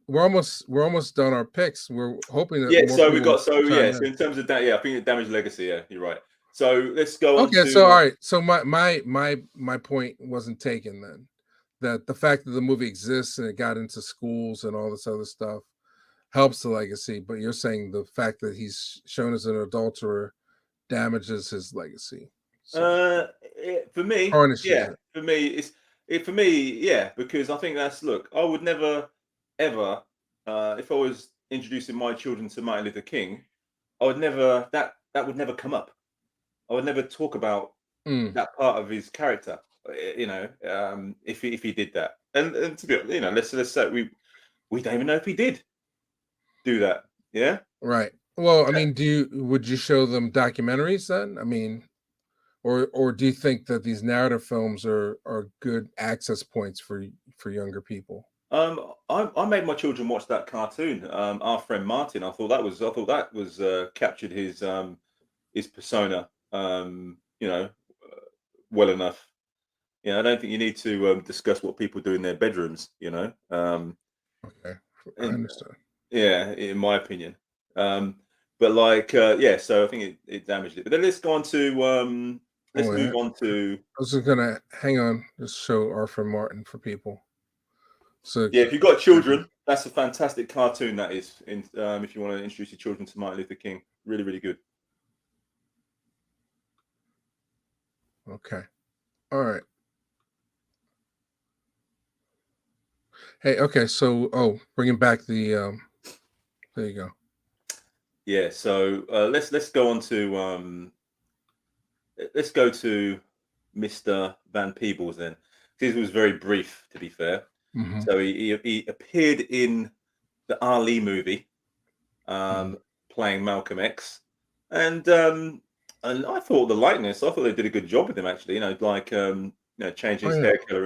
We're almost done our picks. We're hoping that Yeah, more so we people got so chime yeah, so in. in terms of that, yeah, I think damage legacy, yeah, you're right. So let's go on Okay, so to all right. So my point wasn't taken then. That the fact that the movie exists and it got into schools and all this other stuff helps the legacy, but you're saying the fact that he's shown as an adulterer damages his legacy. So for me, tarnishes yeah, it. for me, yeah, because I think that's look, I would never ever if I was introducing my children to Martin Luther King, I would never that would never come up. I would never talk about Mm, that part of his character, if he did that. And to be honest, let's say we don't even know if he did do that. Yeah. right. Well, I mean, would you show them documentaries then? I mean, or do you think that these narrative films are good access points for younger people? I made my children watch that cartoon. Our friend Martin. I thought that was captured his persona. Well enough. I don't think you need to discuss what people do in their bedrooms. Okay, I And understand. yeah, in my opinion. But like, yeah. So I think it damaged it. But then Oh, let's move on to I was just gonna hang on, just show Arthur Martin for people. So yeah. If you've got children, That's a fantastic cartoon. That is, if you want to introduce your children to Martin Luther King, really, really good. Okay. All right. Hey, okay, so bringing back the there you go. Yeah. So let's go on to let's go to Mr. Van Peebles then. This was very brief, to be fair. Hmm. So he appeared in the Ali movie, Hmm. playing Malcolm X, and I thought the likeness. I thought they did a good job with him actually. Changing Oh his yeah, hair color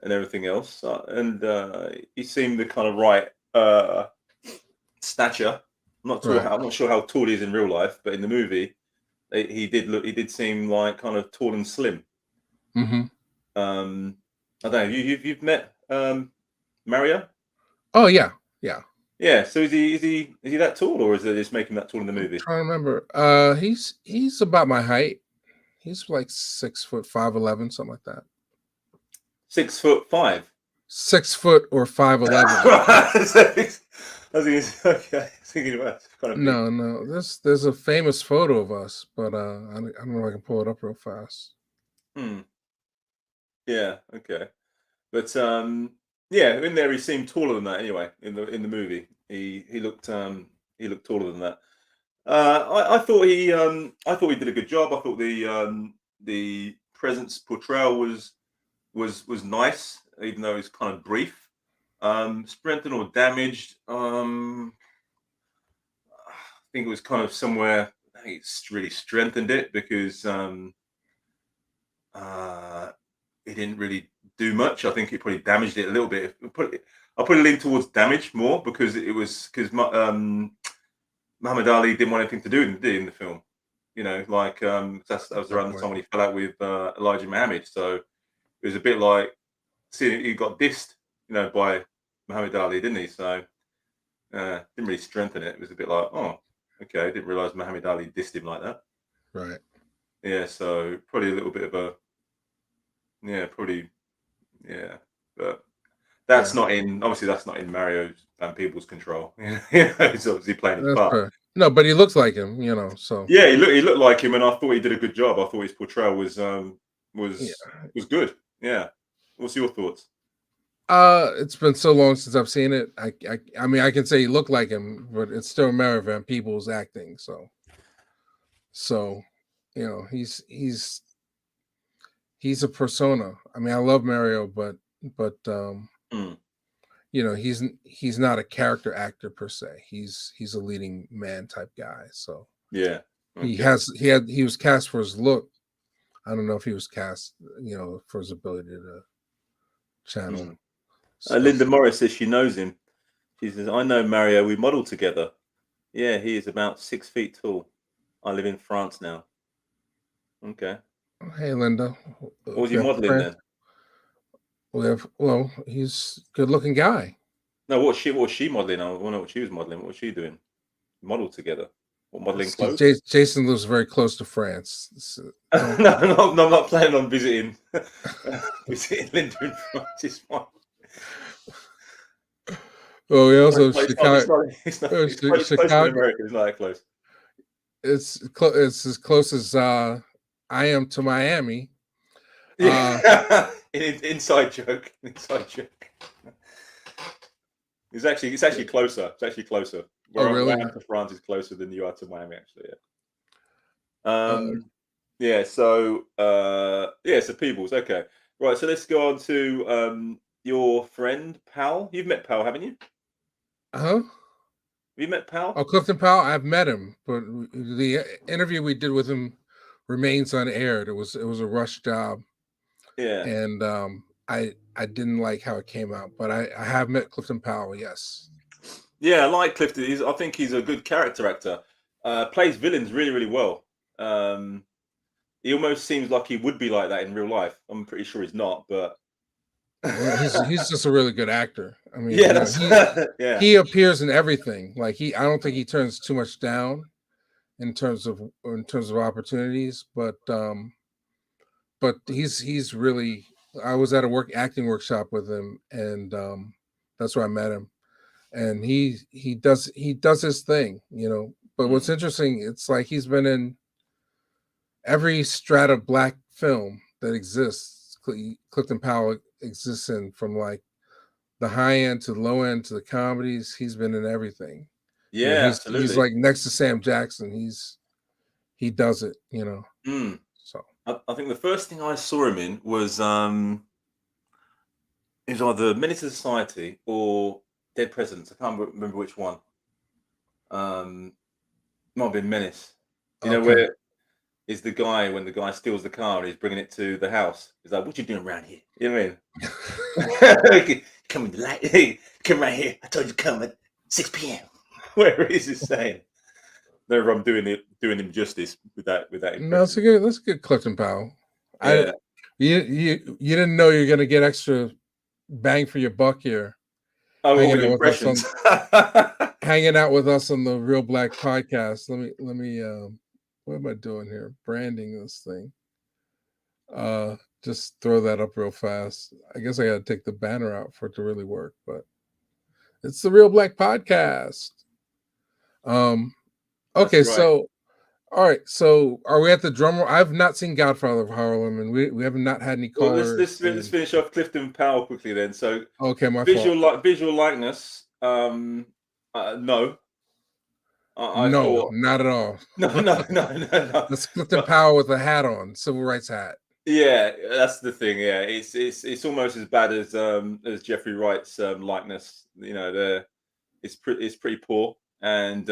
and everything else, and he seemed the kind of right stature. right. I'm not sure how tall he is in real life, but in the movie, he did seem like kind of tall and slim. Hmm. I don't know. You've met Mario? Oh yeah, yeah. Yeah. So is he that tall, or is it just making that tall in the movie? Trying to remember. He's about my height. He's like 6 foot 5'11", something like that. 6'5". 6 foot or 5'11". I was okay. I was thinking about it's kind of big. No, no. There's a famous photo of us, but I don't know if I can pull it up real fast. Hmm. Yeah. Okay. But yeah, in there he seemed taller than that. Anyway, in the movie, he looked taller than that. I thought he did a good job. I thought the presence portrayal was nice, even though it's kind of brief. Strengthened or damaged. I think it was kind of somewhere. I think it's really strengthened it because uh, he didn't really do much. I think it probably damaged it a little bit. I'll put it lean towards damage more because it was because Muhammad Ali didn't want anything to do in the film. You know, like that was Good around the time point. when he fell out with Elijah Muhammad. So it was a bit like seeing he got dissed, by Muhammad Ali, didn't he? So didn't really strengthen it. It was a bit like, oh, okay, I didn't realize Muhammad Ali dissed him like that. Right. Yeah, so probably a little bit of a probably yeah, but that's Yeah, not in obviously that's not in Mario Van Peebles' control. He's obviously playing his that's part. fair. No, but he looks like him, so Yeah, he looked like him, and I thought he did a good job. I thought his portrayal yeah. was good. Yeah. What's your thoughts? It's been so long since I've seen it. I mean, I can say he looked like him, but it's still Mary Van Peebles acting. So, he's a persona. I mean, I love Mario, but Hmm. he's not a character actor per se. He's a leading man type guy. So Yeah. he Okay. has he was cast for his look. I don't know if he was cast, for his ability to channel Hmm. stuff. Linda Morris says she knows him. She says, "I know Mario. We modelled together. Yeah, he is about 6 feet tall. I live in France now. Okay. Hey, Linda, What was we you have modelling friends. then? Well, he's a good looking guy. No, what was she modelling? I want to know what she was modelling. What was she doing? Model together. What modelling It's 'cause clothes? Jason lives very close to France. Don't. No, I'm not planning on visiting visiting Linda in France. It's fine. Oh, we also have It's not. It's Chicago. not. It's not. It's closer in Chicago. America. It's not that close. It's as close as I am to Miami. Uh, Yeah, inside joke. Inside joke. It's actually closer. It's actually closer. oh, Where I really? am to France is closer than you are to Miami. Actually, yeah. Uh, Yeah. So yeah. So Peebles. Okay. Right. So let's go on to your friend Pal. You've met Pal, haven't you? Have huh? you met Oh, Pal? Clifton Powell. I've met him, but the interview we did with him remains unaired. It was a rush job, Yeah. and I didn't like how it came out. But I have met Clifton Powell. Yes. Yeah, I like Clifton. I think he's a good character actor. Plays villains really, really well. Um, he almost seems like he would be like that in real life. I'm pretty sure he's not, but Well, he's just a really good actor. I mean, yeah, that's yeah. he appears in everything. Like I don't think he turns too much down in terms of opportunities, but he's really. I was at a acting workshop with him, and That's where I met him, and he does his thing, you know. But what's interesting, it's like he's been in every strata black film that exists. Clifton Powell exists in, from like the high end to the low end to the comedies. He's been in everything. You know, Yeah, he's absolutely. like next to Sam Jackson. He does it, you know. So I think the first thing I saw him in was it was either Menace to Society or Dead Presidents. I can't remember which one. Might have been Menace. You know okay. where is the guy when the guy steals the car and he's bringing it to the house? He's like, "What you doing around here?" You know what I mean? Come in the light. Hey, come right here. I told you to come at 6 p.m. Where is he saying? No, I'm doing him justice with that No, impression. that's a good Clifton Powell. I Yeah. you didn't know you're gonna get extra bang for your buck here, Oh, all hanging with out with us impressions. on the Real Black podcast. Let me what am I doing here? Branding this thing. Just throw that up real fast. I guess I gotta take the banner out for it to really work, but it's the Real Black podcast. Um That's okay, right. so all right, so are we at the drum roll? I've not seen Godfather of Harlem, and we have not had any Well, callers let's saying, finish off Clifton Powell quickly then. So okay, my fault. visual likeness. No, I No, thought not at all. no. That's Clifton But Powell with a hat on, civil rights hat. yeah, that's the thing. Yeah, it's almost as bad as Jeffrey Wright's likeness. You know, it's pretty poor, and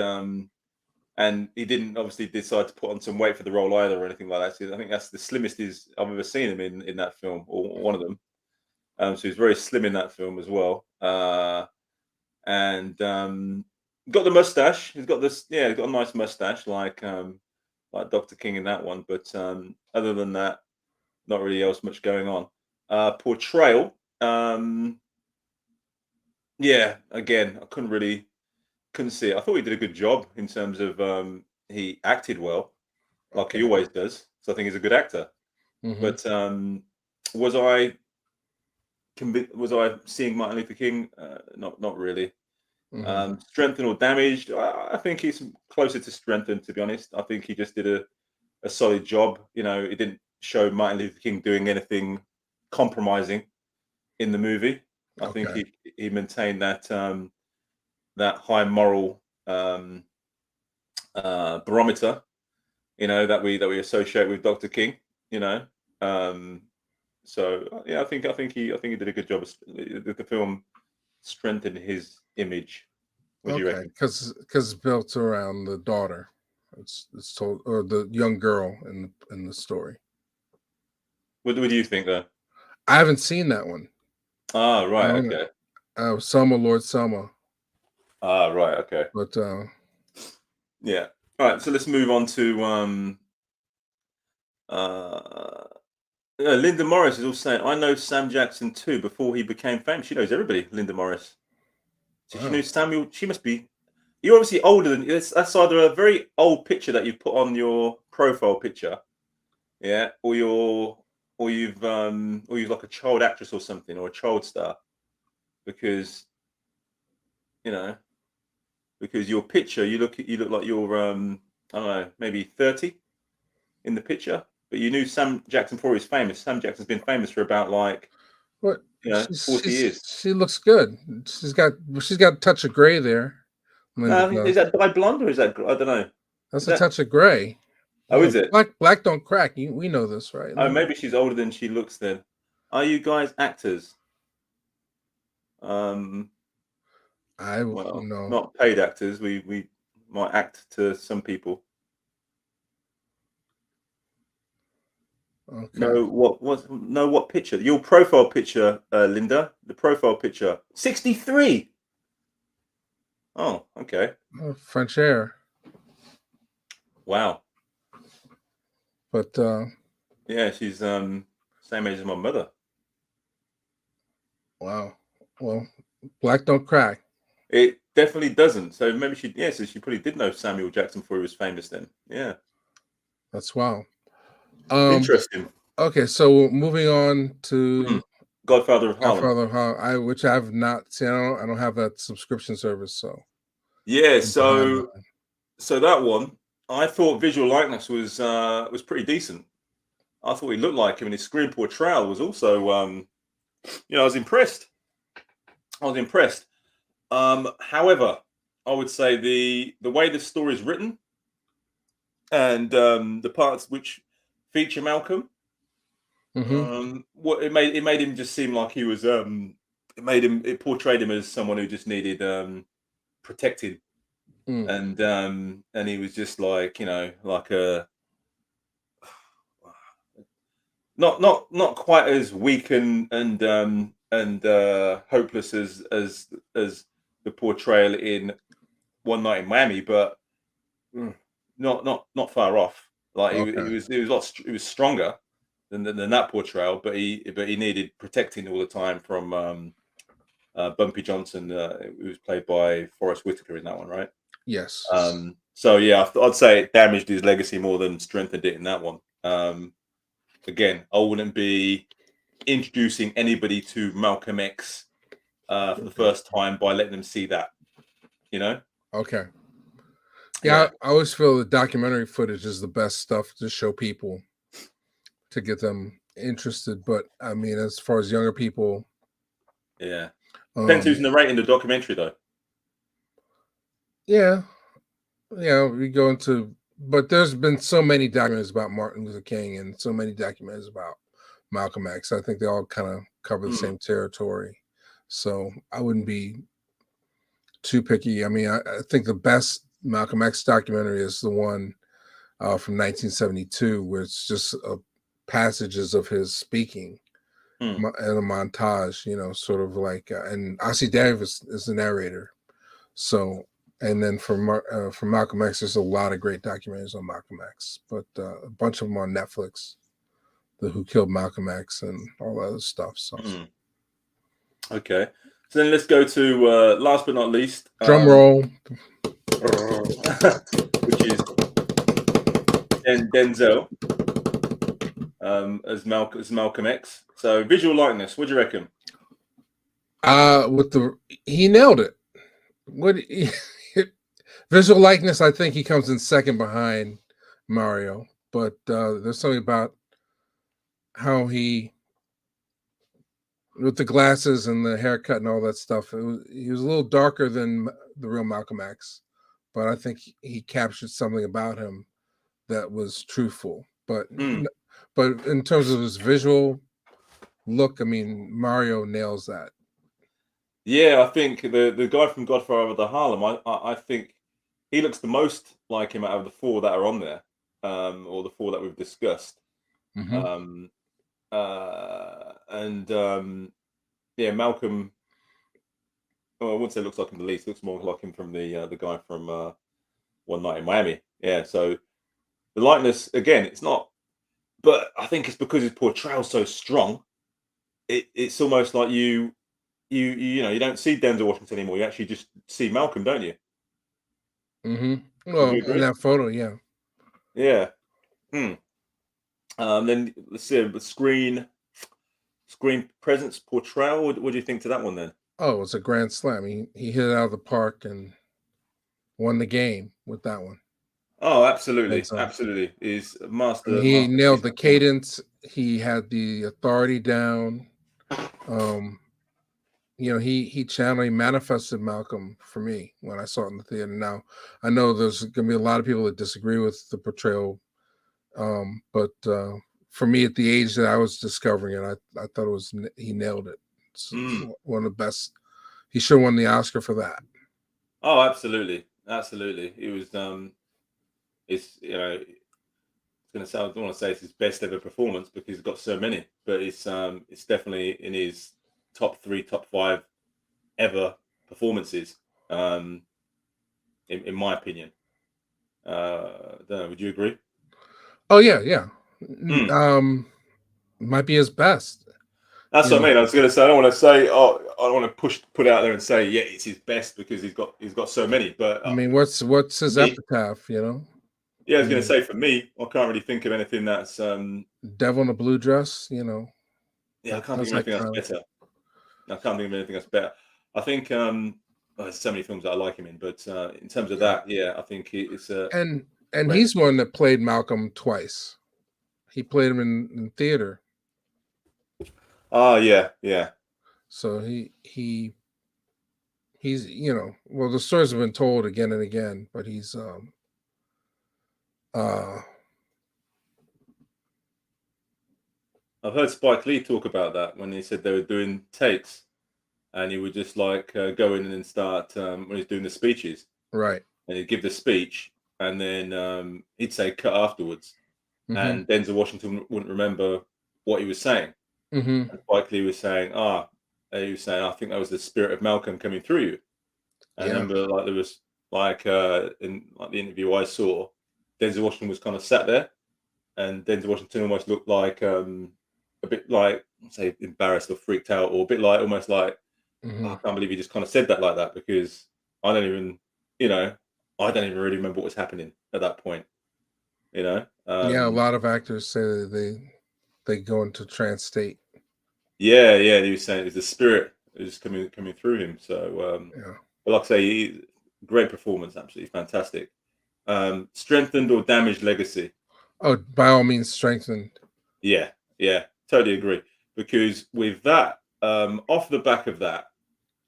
he didn't obviously decide to put on some weight for the role either or anything like that. So I think that's the slimmest I've ever seen him in that film, or one of them. So he's very slim in that film as well. And got the mustache. He's got this, yeah, he's got a nice mustache, like Dr. King in that one. But other than that, not really else much going on. Portrayal. Yeah, again, I couldn't see it. I thought he did a good job in terms of he acted well, like he Okay. always does. So I think he's a good actor. Mm-hmm. But was I was I seeing Martin Luther King? Not really. Mm-hmm. Strengthened or damaged? I think he's closer to strengthened, to be honest. I think he just did a solid job. You know, it didn't show Martin Luther King doing anything compromising in the movie. I think Okay. he maintained that high moral barometer, you know, that we associate with Dr. King. You know, um, so yeah, I think he did a good job. The film strengthened his image. What do you Okay. reckon? Because it's built around the daughter. It's told, or the young girl in the story. What do you think, though? I haven't seen that one. Ah, I right, don't okay. know. Selma, Lord Selma, Ah, right, okay. but Yeah. All right, so let's move on to uh Linda Morris is also saying, I know Sam Jackson too before he became famous. She knows everybody, Linda Morris. So she wow. knew Samuel. She must be. You're obviously older than that's either a very old picture that you put on your profile picture, yeah, or you've like a child actress or something, or a child star, because you know because your picture you look like you're I don't know, maybe 30 in the picture, but you knew Sam Jackson before he was famous. Sam Jackson's been famous for about like What 40 years. she looks good. She's got a touch of gray there. Linda Is does. that dye blonde or is that I don't know. Is That's a that touch of gray. oh Yeah, is it? black don't crack. We know this, right, Oh, Linda? maybe she's older than she looks then. Are you guys actors? Um, I well, no. not paid actors. We might act to some people. Okay. No, what picture? Your profile picture, Linda. The profile picture. 63. Oh, okay. French hair, Wow. but Yeah, she's same age as my mother. wow. Well, black don't crack. It definitely doesn't. So maybe so she probably did know Samuel Jackson before he was famous then. Yeah. That's wow. Um. Interesting. Okay, so moving on Hmm. to Godfather of Harlem. Godfather of Harlem, which I've not seen. I don't have that subscription service, so Yeah, I'm behind on that. so that one, I thought visual likeness was pretty decent. I thought he looked like him, and his screen portrayal was also, I was impressed. I was impressed. However, I would say the way the story is written and the parts which feature Malcolm, Mm-hmm. what it made him just seem like he was it portrayed him as someone who just needed protecting, Mm. and he was just like like a not quite as weak and hopeless as the portrayal in One Night in Miami, but mm, not far off. Like Okay. he was stronger than that portrayal, but he needed protecting all the time from Bumpy Johnson, who was played by Forrest Whitaker in that one, right? Yes. So yeah, I'd say it damaged his legacy more than strengthened it in that one. Again, I wouldn't be introducing anybody to Malcolm X for the first time by letting them see that. You know? Okay. Yeah. Yeah, I always feel the documentary footage is the best stuff to show people to get them interested. But I mean, as far as younger people, Yeah. Depends um, who's narrating the documentary, though. yeah, yeah, we go into. But there's been so many documentaries about Martin Luther King and so many documentaries about Malcolm X. I think they all kind of cover the Mm, same territory. So I wouldn't be too picky. I mean, I think the best Malcolm X documentary is the one from 1972, where it's just passages of his speaking mm, and a montage, sort of like, and Ossie Davis is the narrator. So, and then for Malcolm X, there's a lot of great documentaries on Malcolm X, but a bunch of them on Netflix, the Who Killed Malcolm X and all that other stuff. So, mm. Okay. So then let's go to last but not least, drum roll. which is Denzel as Malcolm X. So visual likeness. What do you reckon? With he nailed it. What visual likeness? I think he comes in second behind Mario, but there's something about how he, with the glasses and the haircut and all that stuff, he was a little darker than the real Malcolm X, but I think he captured something about him that was truthful. Mm. But in terms of his visual look, I mean, Mario nails that. Yeah, I think the guy from Godfather of Harlem, I think he looks the most like him out of the four that are on there, or the four that we've discussed. Hmm. Um, and yeah, Malcolm. Oh, I wouldn't say looks like him the least. Looks more like him from the guy from One Night in Miami. Yeah, so the likeness again, it's not, but I think it's because his portrayal's so strong. It's almost like you don't see Denzel Washington anymore. You actually just see Malcolm, don't you? Hmm. Would you Well, in agree? that photo, yeah. Yeah. Hmm. Then let's see the screen presence portrayal. What do you think to that one then? Oh, it's a grand slam. He hit it out of the park and won the game with that one. Oh, absolutely, Denzel. absolutely. Is I mean, he nailed masterpiece the performance. cadence. He had the authority down. Um, he channeled, he manifested Malcolm for me when I saw it in the theater. Now, I know there's gonna be a lot of people that disagree with the portrayal, but for me, at the age that I was discovering it, I thought he nailed it. It's Mm. one of the best. He should have won the Oscar for that. Oh, absolutely, absolutely. It was it's going to sound. I don't want to say it's his best ever performance because he's got so many, but it's definitely in his top three, top five ever performances. Um, in my opinion. Don't know, would you agree? Oh yeah, yeah. Mm. Might be his best. That's You what I know, mean. I was going to say I don't want to say I don't want to put it out there and say yeah it's his best because he's got so many. But I mean, what's for his me, epitaph? You know, yeah, I I was going to mean, say for me, I can't really think of anything that's Devil in a Blue Dress. You know, Yeah, I That, can't think that's of anything that's iconic. better. I can't think of anything that's better. I think well, there's so many films that I like him in, but in terms of Yeah. that, yeah, I think it's a And great. he's one that played Malcolm twice. He played him in theater. Oh yeah, yeah. So he's well, the stories have been told again and again, but he's uh I've heard Spike Lee talk about that when he said they were doing takes, and he would just like go in and then start when he's doing the speeches, right. and he'd give the speech, and then he'd say cut afterwards, Hmm. and Denzel Washington wouldn't remember what he was saying. Hmm. And Spike Lee was saying, he was saying, I think that was the spirit of Malcolm coming through you. And I Yeah. remember like there was like in like the interview I saw, Denzel Washington was kind of sat there, and Denzel Washington almost looked like a bit like say embarrassed or freaked out, or a bit like almost like, "Oh, Hmm. I can't believe he just kind of said that like that because I don't even you know I don't even really remember what was happening at that point. You know, Yeah, a lot of actors say that they go into trance state. yeah, yeah. He was saying it was the spirit that was coming through him. So, Yeah. but like I say, great performance, absolutely fantastic. Strengthened or damaged legacy? Oh, by all means, strengthened. Yeah, yeah, totally agree. Because with that, off the back of that,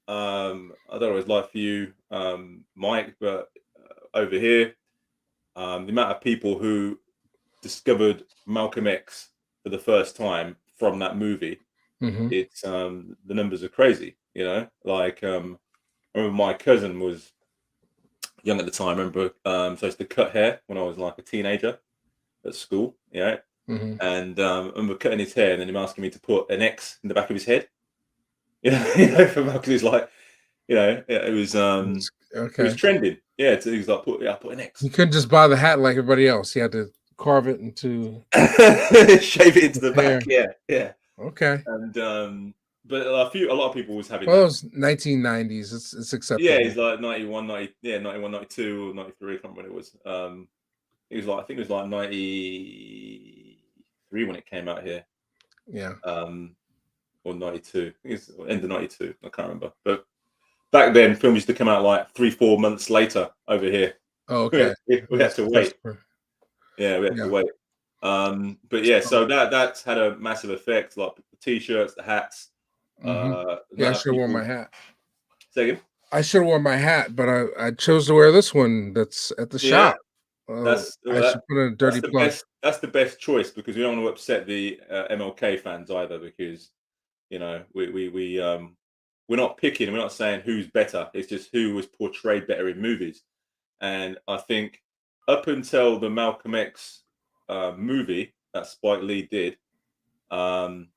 I don't know what it's like for you, Mike, but over here, the amount of people who discovered Malcolm X for the first time from that movie, Hmm. it's the numbers are crazy. You know, like I remember my cousin was young at the time. I remember, so I used to cut hair when I was like a teenager at school. Yeah, Hmm. and I remember cutting his hair and then him asking me to put an X in the back of his head. For because he's like, yeah, it was Okay. trending. Yeah, so he was like, put an X, You couldn't just buy the hat like everybody else. You had to carve it into shave it into the hair. back. Yeah, yeah, Okay. and but a lot of people was having Well, it that. was 1990s. It's Yeah, acceptable. he's like 91, 90, yeah, 91, 92, or 93. I can't remember when it was. It was like I think it was like 93 when it came out here. Yeah. Um, or 92. I think it's end of 92. I can't remember. But back then, films used to come out like 3, 4 months later over here. Oh, We had, okay. we had to wait. Yeah, we had to Yeah. wait. But yeah, so that's had a massive effect. Like the t-shirts, the hats, Hmm. the Yeah, I amount of should have worn my people. hat. Say again? I should have worn my hat, but I chose to wear this one that's at the Yeah, shop. Oh, that's I well, should put in a that's dirty the plug. best. That's the best choice because we don't want to upset the MLK fans either. Because we're not picking. We're not saying who's better. It's just who was portrayed better in movies. And I think up until the Malcolm X movie that Spike Lee did, um,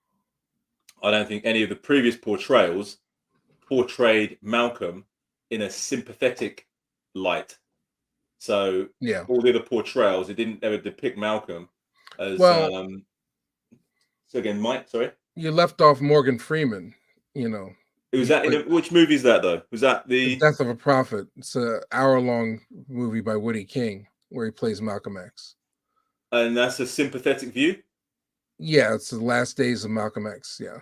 I don't think any of the previous portrayals portrayed Malcolm in a sympathetic light. So Yeah. all the other portrayals, it didn't ever depict Malcolm as. Well, So again, Mike, sorry, you left off Morgan Freeman. You know, it was he that in played which movie is that though? Was that The the Death of a Prophet. It's a hour-long movie by Woody King where he plays Malcolm X. and that's a sympathetic view? Yeah, it's the last days of Malcolm X. Yeah.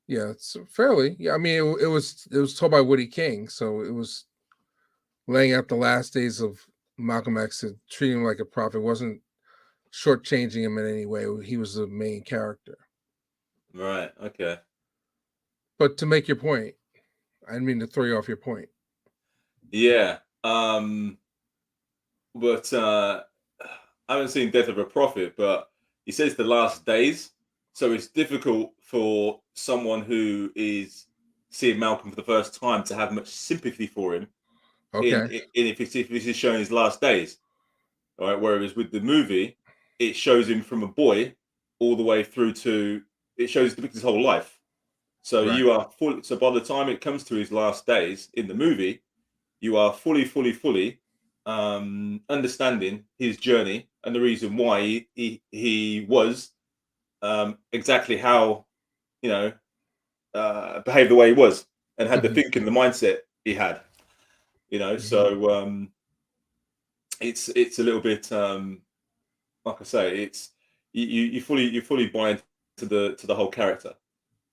Yeah, it's fairly. Yeah, I mean, it was told by Woody King, so it was laying out the last days of Malcolm X and treating him like a prophet. It wasn't shortchanging him in any way. He was the main character. Right. Okay. But to make your point, I didn't mean to throw you off your point. Yeah. But I haven't seen Death of a Prophet, but he says the last days. So it's difficult for someone who is seeing Malcolm for the first time to have much sympathy for him Okay, in if this is showing his last days. All right. Whereas with the movie, it shows him from a boy all the way through to it shows depicts his whole life. So right. you are full. So by the time it comes to his last days in the movie, you are fully understanding his journey and the reason why he was exactly how you know behaved the way he was and had the Mhm, thinking, the mindset he had. mhm. So it's a little bit like I say, it's you fully buy into to the whole character.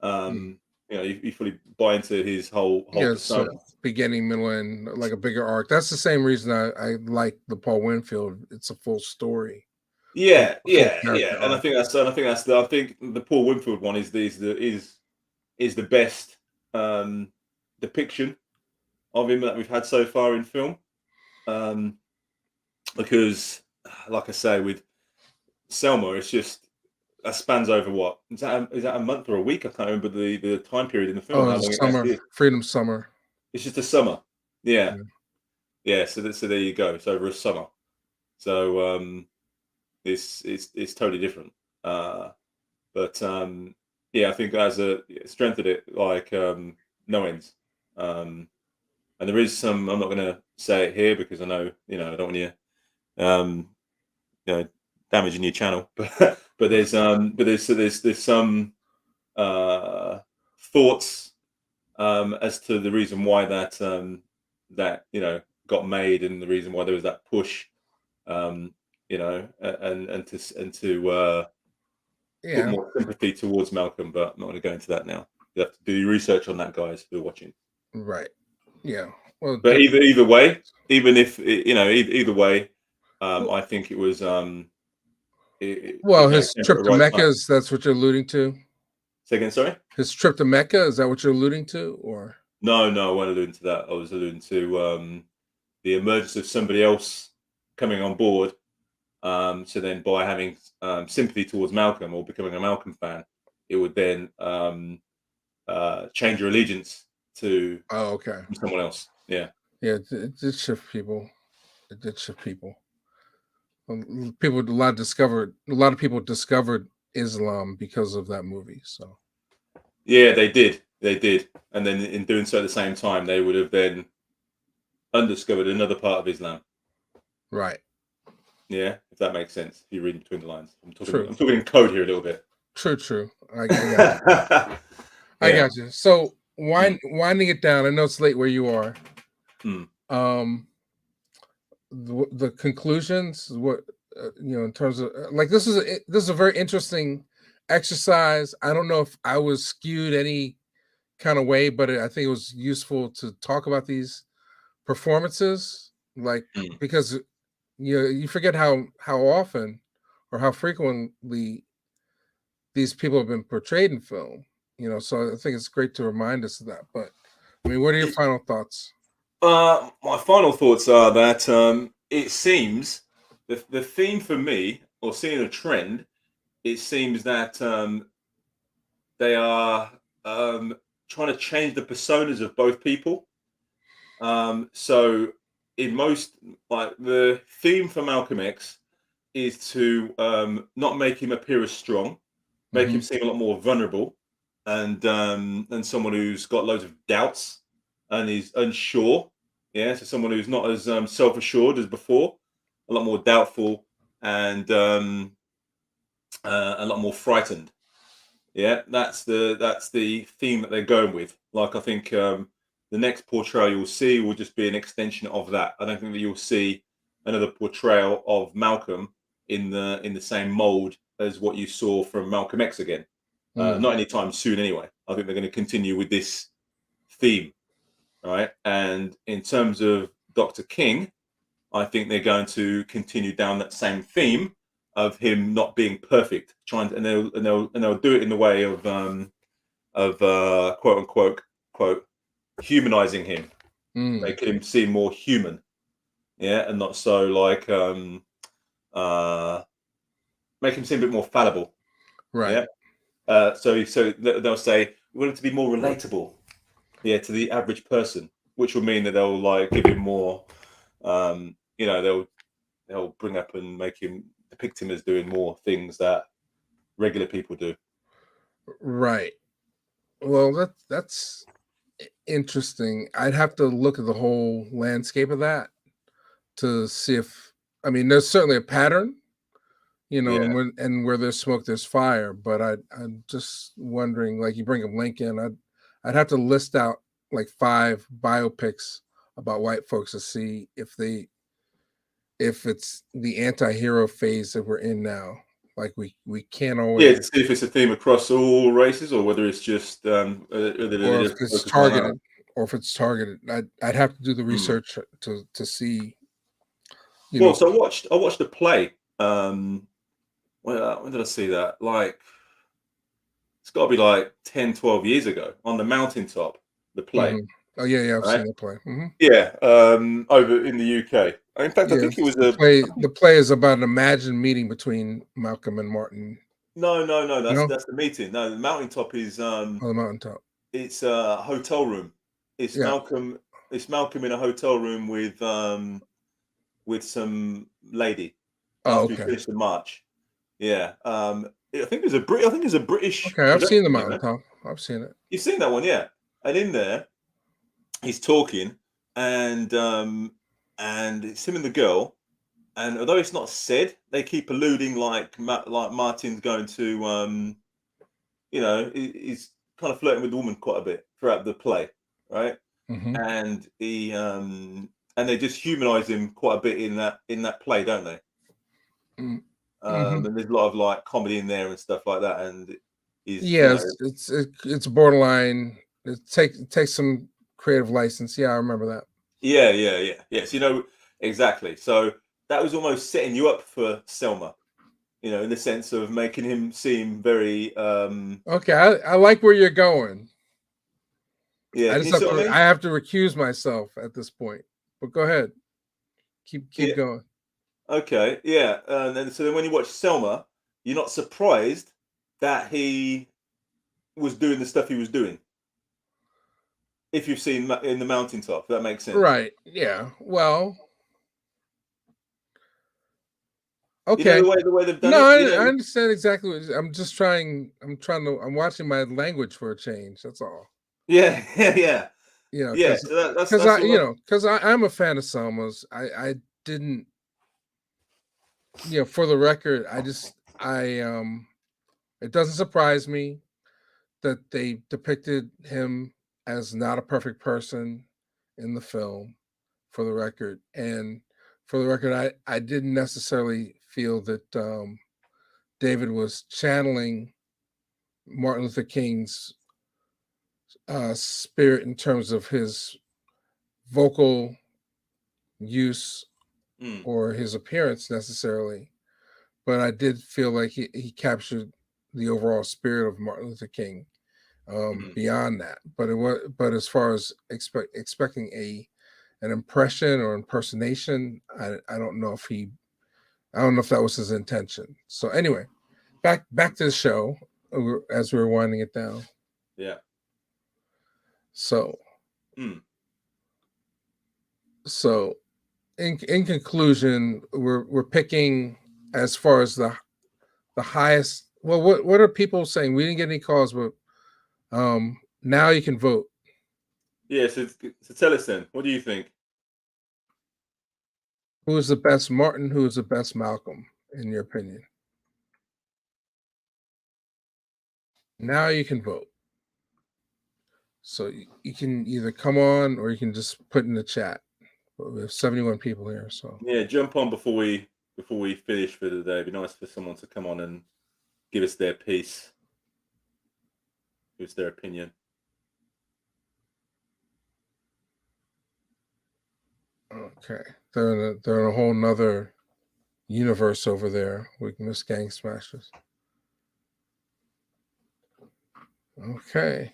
You fully buy into his whole Yes, persona. beginning, middle, and like a bigger arc. That's the same reason I like the Paul Winfield. It's a full story, Yeah, a full yeah, character and arc. I think the Paul Winfield one is the best depiction of him that we've had so far in film. Um, because, like I say, with Selma, it's just that spans over what is that a month or a week? I can't remember the time period in the film. Oh, How it's long it summer, actually is. Freedom Summer. It's just a summer. Yeah, Yeah. yeah. So there you go. It's over a summer. So it's totally different. Uh, but yeah, I think as a strengthened it like no ends. And there is some. I'm not going to say it here because I know I don't want you um, damaging your channel, but there's some uh, thoughts as to the reason why that got made and the reason why there was that push, and to put Yeah, more sympathy towards Malcolm. But I'm not going to go into that now. You have to do your research on that, guys, who are watching. right. Yeah. Well, But different. either way, even if either way, I think it was Well, it his came at trip the to right Mecca time. is that's what you're alluding to. Say again, sorry. His trip to Mecca is that what you're alluding to, or No, no, I wasn't alluding to that. I was alluding to the emergence of somebody else coming on board. So then, by having sympathy towards Malcolm or becoming a Malcolm fan, it would then change your allegiance to oh, okay. someone else. Yeah. Yeah, it did shift people. It did shift people. People, a lot of people discovered Islam because of that movie. So Yeah, they did. They did. And then in doing so at the same time, they would have then undiscovered another part of Islam. right, Yeah, if that makes sense. If you read between the lines. true, I'm talking in code here a little bit. true. I got you. I Yeah. got you. So Mm, winding it down. I know it's late where you are. mm. Um, the conclusions. What in terms of like this is a very interesting exercise. I don't know if I was skewed any kind of way, but I think it was useful to talk about these performances, like Mm. because you forget how often or how frequently these people have been portrayed in film. So I think it's great to remind us of that. But I mean, what are your final thoughts? My final thoughts are that it seems the theme for me, or seeing a trend, it seems that they are trying to change the personas of both people. So in most, like the theme for Malcolm X is to not make him appear as strong, make him Hmm. seem a lot more vulnerable, and someone who's got loads of doubts and is unsure. Yeah, so someone who's not as self assured as before, a lot more doubtful and a lot more frightened. Yeah, that's the theme that they're going with. Like I think the next portrayal you'll see will just be an extension of that. I don't think that you'll see another portrayal of Malcolm in the same mold as what you saw from Malcolm X again. Mm, Not anytime soon, anyway. I think they're going to continue with this theme, right? And in terms of Dr. King, I think they're going to continue down that same theme of him not being perfect, and they'll do it in the way of quote unquote quote humanizing him, mm, making him seem more human, yeah, and not so like uh, make him seem a bit more fallible, right. yeah. They'll say we want him to be more relatable, yeah, to the average person, which will mean that they'll like give him more, they'll bring up and make him depict him as doing more things that regular people do. Right. Well, that's interesting. I'd have to look at the whole landscape of that to see if I mean there's certainly a pattern, Yeah. and where there's smoke, there's fire. But I'm just wondering, like you bring up Lincoln, I'd have to list out like 5 biopics about white folks to see if it's the anti-hero phase that we're in now. Like we can't Yeah, always, to see if it's a theme across all races or whether it's just whether or they if just it's focus one out. targeted, I'd have to do the Mm. research to see, you Well, know. so I watched the play. When did I see that? Like it's got to be like 10, 12 years ago on the mountaintop. The play, Mhm. Oh yeah, yeah, I've right? seen the play. Yeah, over in the UK. In fact, I think it Yes, was a the play is about an imagined meeting between Malcolm and Martin. no, no, no. That's No, that's the meeting. No, the mountaintop is on the mountaintop. it's a hotel room. It's Yeah. Malcolm. It's Malcolm in a hotel room with some lady Oh, after he okay. finished the march. Yeah. I think I think it's a British Okay, I've seen the production, you know? mountaintop. I've seen it. You've seen that one, yeah. And in there, he's talking, and it's him and the girl. And although it's not said, they keep alluding like Martin's going to he's kind of flirting with the woman quite a bit throughout the play, right? Mhm. And and they just humanize him quite a bit in that play, don't they? Mm. Mhm. And there's a lot of like comedy in there and stuff like that. And he's Yes, it's borderline. It takes some creative license. Yeah, I remember that. yeah, yeah, yeah, yes, exactly. So that was almost setting you up for Selma, in the sense of making him seem very Okay, I like where you're going. yeah. I Can just you see have what I to mean? I have to recuse myself at this point. But go ahead. Keep Yeah. going. Okay. Yeah. And then so then when you watch Selma, you're not surprised that he was doing the stuff he was doing. If you've seen in the mountaintop, if that makes sense. Right. Yeah. Well, You know okay. the way they've done No, it. I understand exactly I'm watching my language for a change. That's all. Yeah, yeah, yeah, You know, yeah. because So because that's I, all. I'm a fan of Selma's. I didn't, for the record, it doesn't surprise me that they depicted him as not a perfect person in the film, for the record. And for the record, I didn't necessarily feel that David was channeling Martin Luther King's spirit in terms of his vocal use Mm, or his appearance necessarily, but I did feel like he captured the overall spirit of Martin Luther King. mm. Beyond that, but as far as expecting an impression or impersonation, I don't know if that was his intention. So anyway, back to the show, as we were winding it down. Yeah. So Mm. so in conclusion, we're picking, as far as the highest. Well, what are people saying? We didn't get any calls, but now you can vote. Yeah. So tell us then. What do you think? Who is the best Martin? Who is the best Malcolm, in your opinion? Now you can vote. So you can either come on or you can just put in the chat. But we have 71 people here, so Yeah. Jump on before we finish for the day. It'd be nice for someone to come on and give us their piece, give us their opinion. okay. They're in a whole nother universe over there with Miss Gang Smashers. Okay.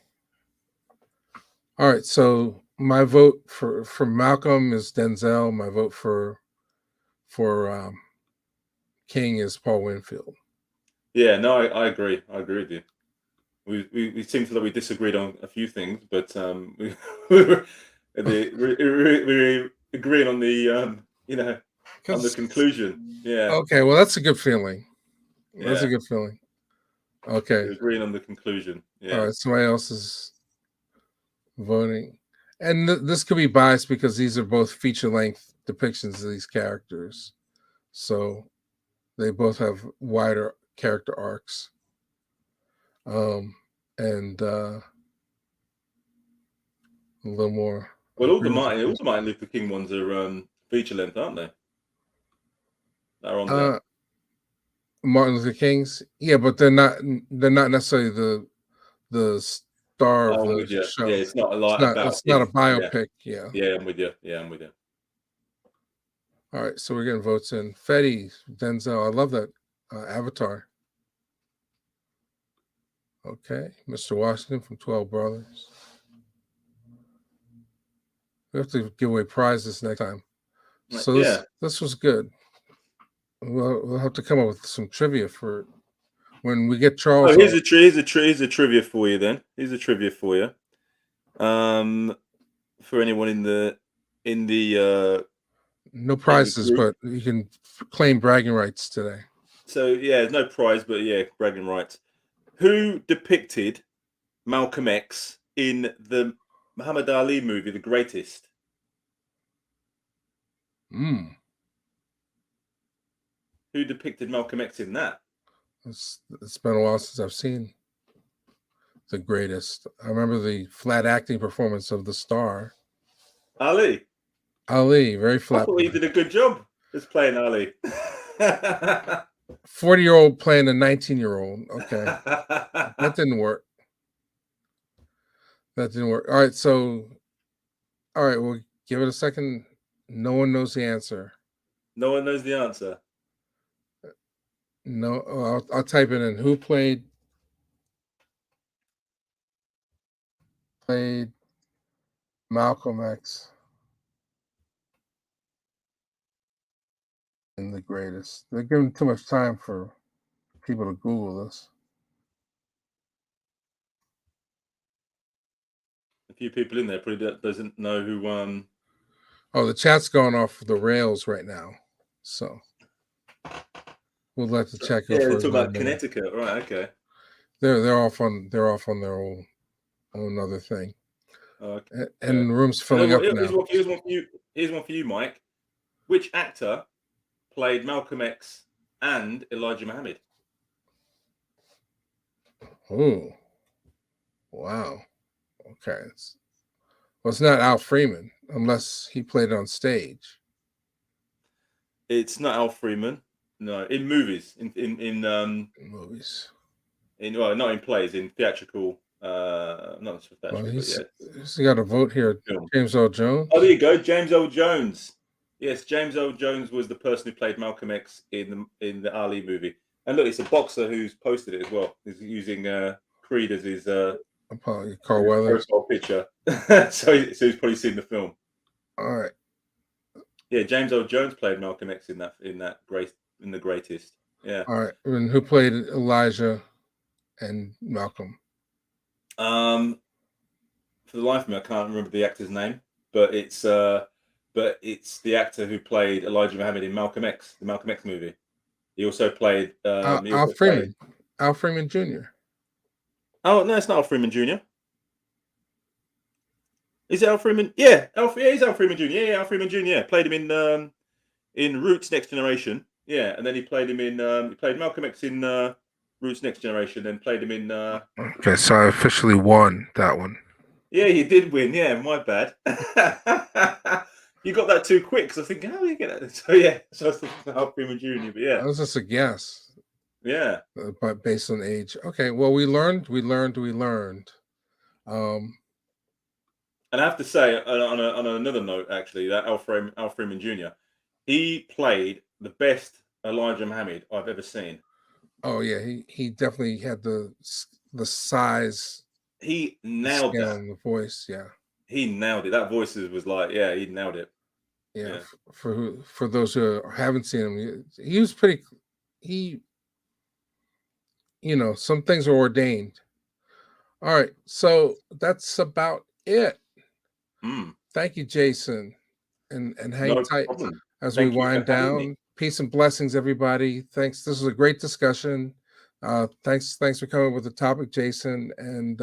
All right. So my vote for Malcolm is Denzel. My vote for King is Paul Winfield. Yeah. No, I agree. I agree with you. We seem to that we disagreed on a few things, but we were we're agreeing on the on the Because conclusion. Yeah, okay, well that's a good feeling. That's a yeah, good feeling. Okay. we're agreeing on the conclusion. All Yeah, right. Somebody else is voting, and this could be biased because these are both feature length depictions of these characters, so they both have wider character arcs, and a little more well, all realism. the Martin Luther King ones are feature length, aren't they? They're on there. Uh, Martin Luther King's. Yeah, but they're not necessarily the star of Oh, I'm the with you. Yeah, show. it's not a It's lot not about it's not a him. Yeah, biopic. Yeah. yeah, I'm with you. Yeah, I'm with you. All right, so we're getting votes in. Fetty, Denzel. I love that Avatar. Okay, Mr. Washington from 12 Brothers. We have to give away prizes next time. Right, So this yeah. this was good. We'll have to come up with some trivia for when we get Charles Oh, on. here's a trivia for you then. Here's a trivia for you. For anyone in No the prizes, group. but you can claim bragging rights today. So yeah, no prize, but yeah, bragging rights. Who depicted Malcolm X in the Muhammad Ali movie, The Greatest? Mm, Who depicted Malcolm X in that? it's been a while since I've seen The Greatest. I remember the flat acting performance of the star Ali. Ali. Very I flat. thought he did a good job as playing Ali. 40-year-old playing a 19-year-old. Okay, that didn't work. That didn't work. All right, so all right, we'll give it a second. No one knows the answer. No one knows the answer. No, I'll type it in. Who played Malcolm X in The Greatest? They're giving too much time for people to Google this. A few people in there probably doesn't know who. Oh, the chat's going off the rails right now, so we'll let the chat go Yeah, for they're a talking little about minute. Connecticut. Right. Okay. They're off on their own other thing, Okay. and the room's And then filling up here's now. one. Here's one for you. Here's one for you, Mike. Which actor played Malcolm X and Elijah Muhammad? Oh, wow. Okay. Well, it's not Al Freeman unless he played on stage. It's not Al Freeman. No, in movies, In movies. in well, not in plays, in theatrical. Not Well, theatrical, but yeah, he's got a vote here. film. James Earl Oh, there Jones. you go, James Earl Jones. Yes, James Earl Jones was the person who played Malcolm X in the Ali movie. And look, it's a boxer who's posted it as well. He's using Creed as his Apology, Carl Weathers. profile picture, so he's probably seen the film. All right. Yeah, James Earl Jones played Malcolm X in the Greatest. Yeah. All right. And who played Elijah and Malcolm? For the life of me, I can't remember the actor's name, but it's the actor who played Elijah Muhammad in Malcolm X, the Malcolm X movie. He also played. He Al also played. Freeman. Al Freeman Jr. Oh no, it's not Al Freeman Jr. Is it Al Freeman? Yeah, he's Al Freeman Jr. Yeah, Al Freeman Jr. Yeah, played him in Roots Next Generation. Yeah, and then he played him in. He played Malcolm X in Roots Next Generation, then played him in. Okay, so I officially won that one. Yeah, you did win. Yeah, my bad. You got that too quick because I was thinking, how do you get that? So yeah, so I was thinking Al Freeman Jr. But yeah, That was just a guess, yeah. but based on age. Okay, well, we learned. And I have to say, on another note, actually, that Al Freeman Jr. He played the best Elijah Muhammad I've ever seen. Oh yeah, he definitely had the size, He the nailed scale, that. and the voice. Yeah, He nailed it. That voice was like, yeah, he nailed it. yeah. Yeah. For those who haven't seen him, he was pretty. He, some things are ordained. All right, so that's about it. Mm, Thank you, Jason, and hang no tight problem. as we Thank you for wind having me. down. Peace and blessings, everybody. Thanks. This was a great discussion. Thanks for coming with the topic, Jason. And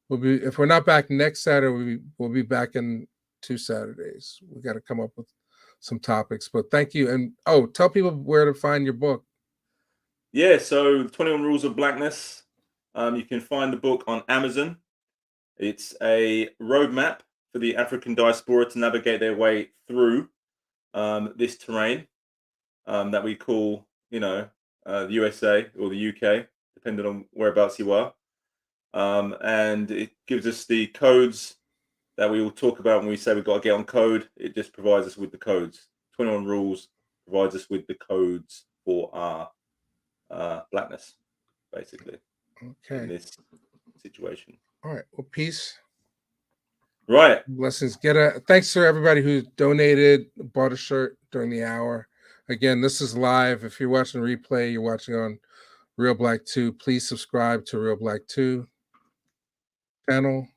we'll be if we're not back next Saturday, we'll be back in 2 Saturdays. We got to come up with some topics. But thank you. And tell people where to find your book. Yeah, so 21 Rules of Blackness. You can find the book on Amazon. It's a roadmap for the African diaspora to navigate their way through this terrain that we call, the USA or the UK, depending on whereabouts you are. And it gives us the codes that we will talk about when we say we've got to get on code. It just provides us with the codes. 21 Rules provides us with the codes for our blackness, basically, in this situation. All right. Well, peace. Right. Blessings. Thanks to everybody who donated, bought a shirt during the hour. Again, this is live. If you're watching replay, you're watching on Reelblack 2. Please subscribe to Reelblack 2 channel.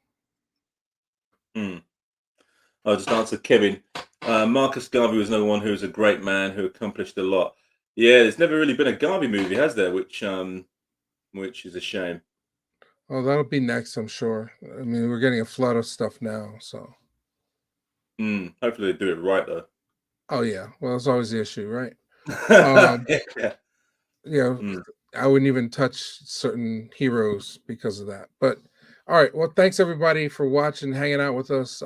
I'll just answer Kevin. Marcus Garvey was another one who was a great man who accomplished a lot. Yeah, there's never really been a Garvey movie, has there? Which is a shame. Oh, that'll be next, I'm sure. I mean, we're getting a flood of stuff now, so. Hopefully they do it right, though. Oh yeah, well, it's always the issue, right? Yeah. I wouldn't even touch certain heroes because of that. But all right, well, thanks everybody for watching, hanging out with us.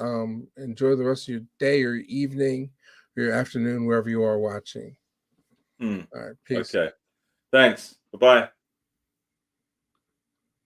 Enjoy the rest of your day or your evening or your afternoon, wherever you are watching. All right, peace. Okay. Thanks. Bye-bye.